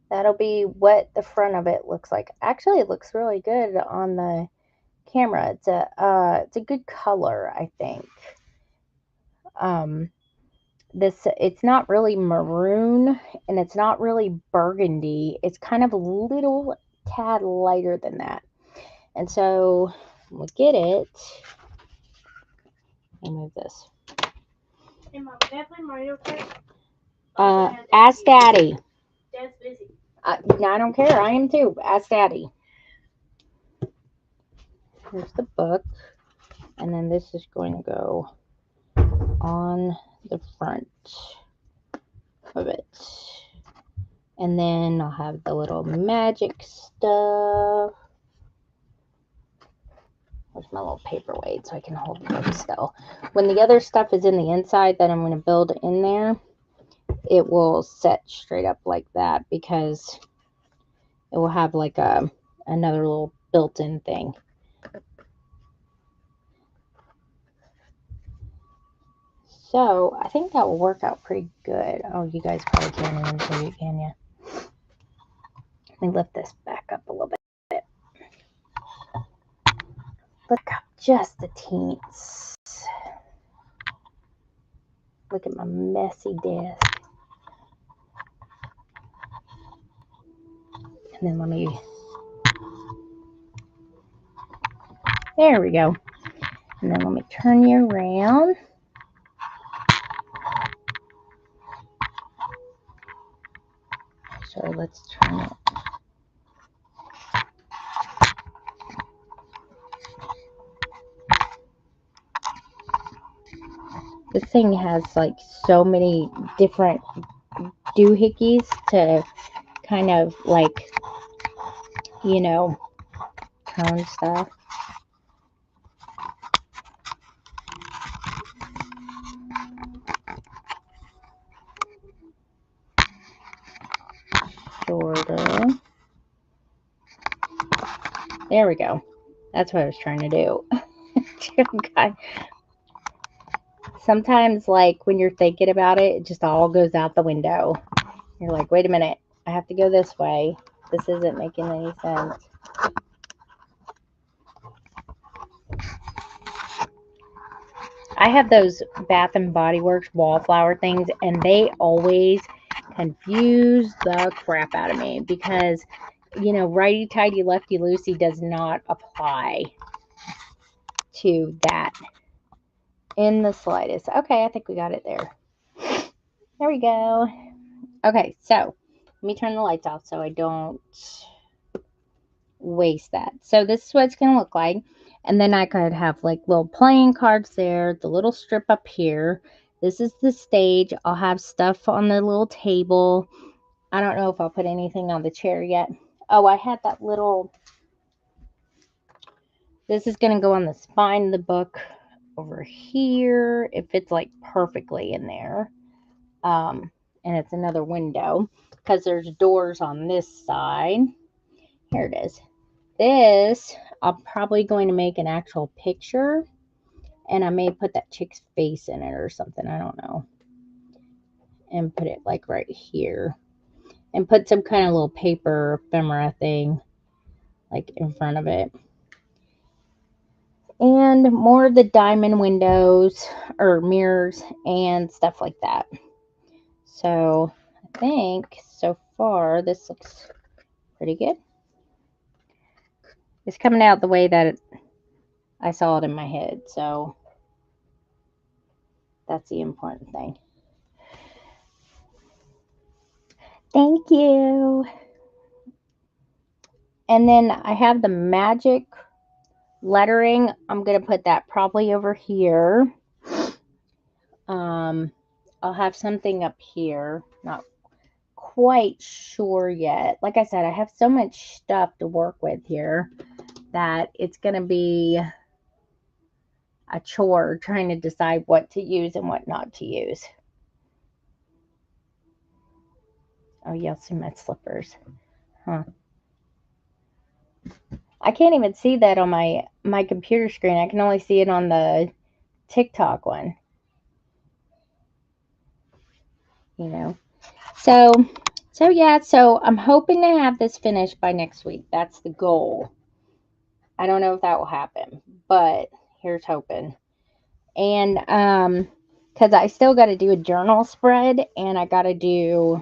that'll be what the front of it looks like. Actually, it looks really good on the camera. It's a good color, I think. It's not really maroon and it's not really burgundy. It's kind of a little tad lighter than that. And so we'll get it. Let me move this. Hey, Mom, can I play Mario Kart? Ask Daddy. Dad's busy. I don't care. I am too. Ask Daddy. Here's the book. And then this is going to go on the front of it. And then I'll have the little magic stuff. Where's my little paperweight so I can hold the book still. When the other stuff is in the inside that I'm going to build in there, it will set straight up like that because it will have like another little built-in thing. So I think that will work out pretty good. Oh, you guys probably can't even see it, can you? Let me lift this back up a little bit. Look up just the teens. Look at my messy desk. And then let me... There we go. And then let me turn you around. So let's turn it. This thing has like so many different doohickeys to kind of like, you know, turn stuff. Sorta. There we go. That's what I was trying to do. God. Sometimes, like, when you're thinking about it, it just all goes out the window. You're like, wait a minute. I have to go this way. This isn't making any sense. I have those Bath and Body Works wallflower things, and they always confuse the crap out of me because, you know, righty tighty lefty loosey does not apply to that in the slightest. Okay, I think we got it there. There we go. Okay, so let me turn the lights off so I don't waste that. So this is what it's going to look like. And then I could have like little playing cards there, the little strip up here. This is the stage. I'll have stuff on the little table. I don't know if I'll put anything on the chair yet. Oh, I had that little... This is going to go on the spine of the book over here. It fits like perfectly in there. And it's another window because there's doors on this side. Here it is. This, I'm probably going to make an actual picture. And I may put that chick's face in it or something. I don't know. And put it like right here. And put some kind of little paper ephemera thing like in front of it. And more of the diamond windows or mirrors and stuff like that. So I think so far this looks pretty good. It's coming out the way that I saw it in my head. So that's the important thing. Thank you. And then I have the magic lettering. I'm going to put that probably over here. I'll have something up here. Not quite sure yet. Like I said, I have so much stuff to work with here that it's going to be a chore trying to decide what to use and what not to use. Oh, y'all see my slippers. Huh. I can't even see that on my computer screen. I can only see it on the TikTok one. You know. So So yeah, so I'm hoping to have this finished by next week. That's the goal. I don't know if that will happen, but here's hoping. And because I still got to do a journal spread, and I got to do,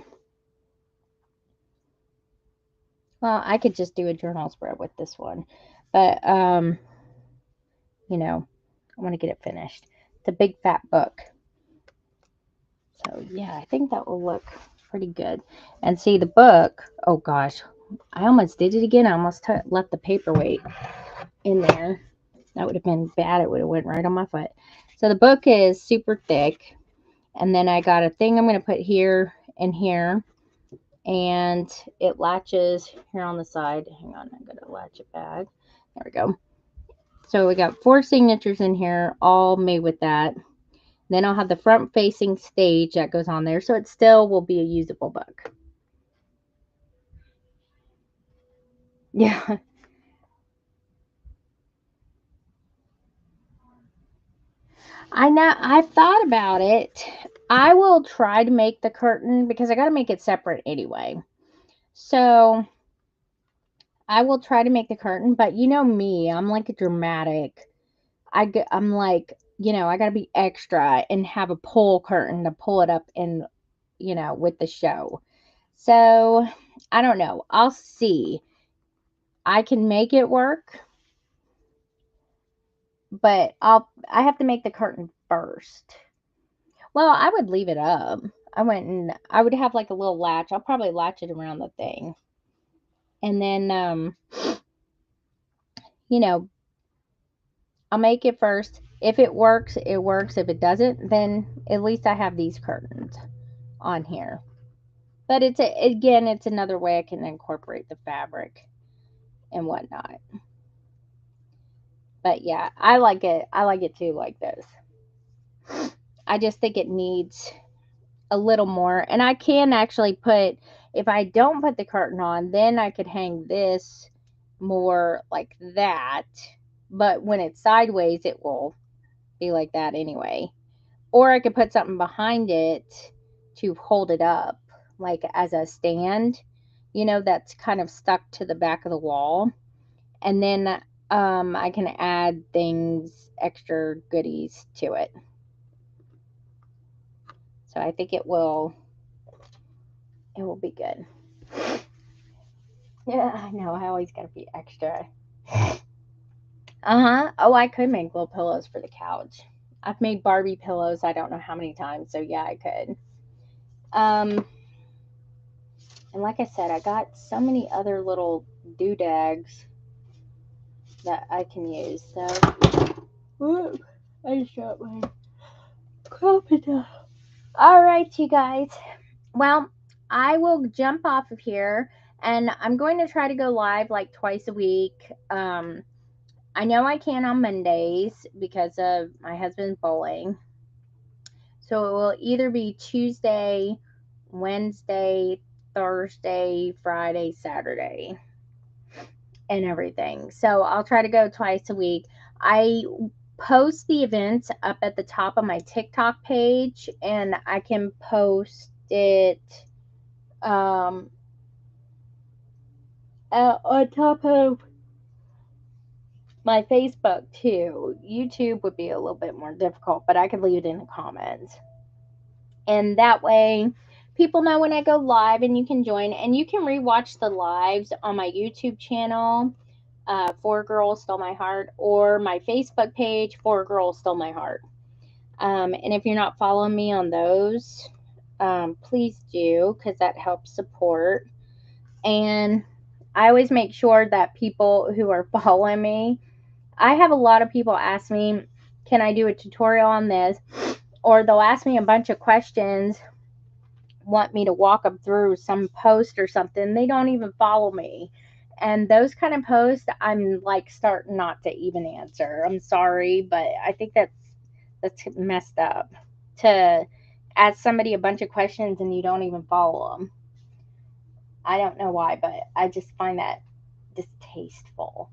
well, I could just do a journal spread with this one, but you know, I want to get it finished. It's a big fat book. So yeah, I think that will look pretty good. And see the book, oh gosh, I almost did it again. I almost left the paperweight in there. That would have been bad. It would have went right on my foot. So the book is super thick. And then I got a thing I'm going to put here and here. And it latches here on the side. Hang on, I'm going to latch it back. There we go. So we got 4 signatures in here, all made with that. Then I'll have the front facing stage that goes on there. So it still will be a usable book. Yeah. I know. I've thought about it. I will try to make the curtain because I got to make it separate anyway. So I will try to make the curtain, but you know me, I'm like a dramatic. I'm like, I got to be extra and have a pull curtain to pull it up in, with the show. So I don't know. I'll see. I can make it work, but I have to make the curtain first. Well, I would leave it up. I would have like a little latch. I'll probably latch it around the thing. And then you know, I'll make it first. If it works, it works. If it doesn't, then at least I have these curtains on here. But it's another way I can incorporate the fabric and whatnot. But yeah, I like it. I like it too, like this. I just think it needs a little more. And I can actually if I don't put the curtain on, then I could hang this more like that. But when it's sideways, it will be like that anyway. Or I could put something behind it to hold it up, like as a stand, that's kind of stuck to the back of the wall. And then I can add things, extra goodies to it. So I think it will be good. Yeah, I know. I always got to be extra. Uh-huh. Oh, I could make little pillows for the couch. I've made Barbie pillows I don't know how many times, so yeah, I could. And like I said, I got so many other little doodads that I can use. So, whoop, I just dropped my coffee down. All right, you guys. Well, I will jump off of here, and I'm going to try to go live like twice a week. I know I can on Mondays because of my husband's bowling. So it will either be Tuesday, Wednesday, Thursday, Friday, Saturday, and everything. So I'll try to go twice a week. I post the events up at the top of my TikTok page, and I can post it on top of my Facebook too. YouTube would be a little bit more difficult, but I could leave it in the comments. And that way people know when I go live and you can join, and you can rewatch the lives on my YouTube channel, Four Girls Stole My Heart, or my Facebook page, Four Girls Stole My Heart. And if you're not following me on those, please do, because that helps support. And I always make sure that people who are following me, I have a lot of people ask me, can I do a tutorial on this? Or they'll ask me a bunch of questions, want me to walk them through some post or something. They don't even follow me. And those kind of posts, I'm like starting not to even answer. I'm sorry, but I think that's messed up to ask somebody a bunch of questions and you don't even follow them. I don't know why, but I just find that distasteful.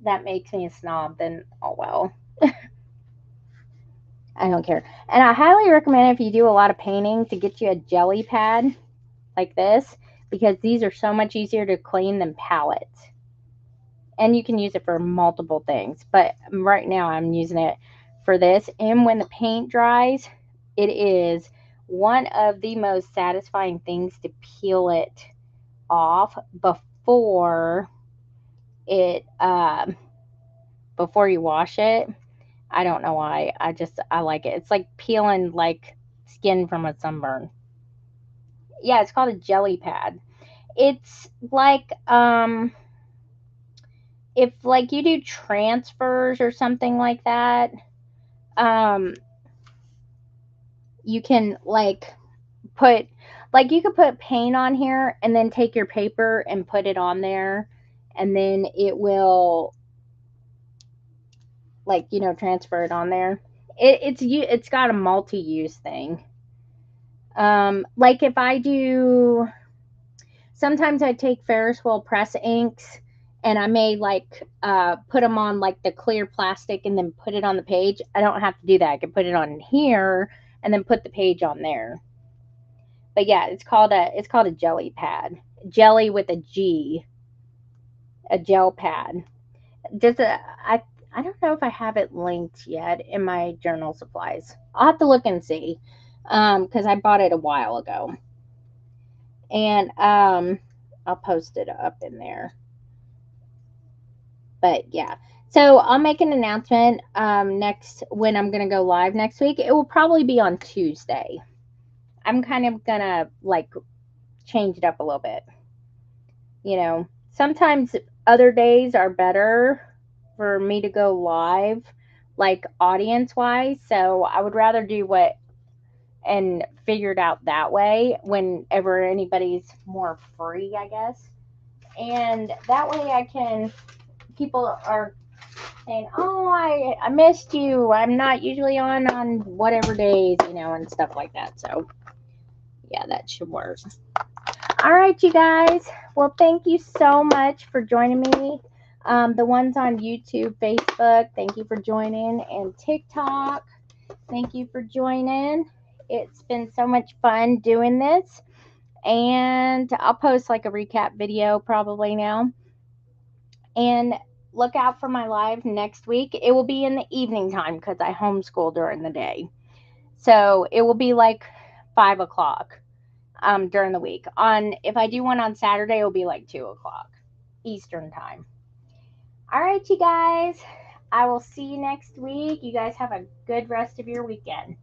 That makes me a snob, then oh well. I don't care. And I highly recommend if you do a lot of painting to get you a jelly pad, like this, because these are so much easier to clean than palettes. And you can use it for multiple things, but right now I'm using it for this. And when the paint dries, it is one of the most satisfying things to peel it off it before you wash it. I don't know why. I like it. It's like peeling like skin from a sunburn. Yeah, it's called a jelly pad. It's like if like you do transfers or something like that, um you can like put like you could put paint on here and then take your paper and put it on there, and then it will like transfer it on there. It's got a multi-use thing. Like if I do, sometimes I take Ferris wheel press inks and I may like put them on like the clear plastic and then put it on the page. I don't have to do that. I can put it on here and then put the page on there. But yeah, it's called a jelly pad. Jelly with a G, a gel pad. Just a I don't know if I have it linked yet in my journal supplies. I'll have to look and see, because I bought it a while ago, and I'll post it up in there. But yeah, so I'll make an announcement next when I'm gonna go live next week. It will probably be on Tuesday. I'm kind of gonna like change it up a little bit. Sometimes other days are better for me to go live, like audience wise. So I would rather do what and figure it out that way whenever anybody's more free, I guess. And that way people are saying, oh, I missed you. I'm not usually on whatever days, and stuff like that. So yeah, that should work. All right, you guys. Well, thank you so much for joining me. The ones on YouTube, Facebook, thank you for joining, and TikTok, thank you for joining. It's been so much fun doing this, and I'll post like a recap video probably now. And look out for my live next week. It will be in the evening time because I homeschool during the day. So it will be like 5 o'clock during the week. If I do one on Saturday, it'll be like 2 o'clock Eastern time. All right, you guys. I will see you next week. You guys have a good rest of your weekend.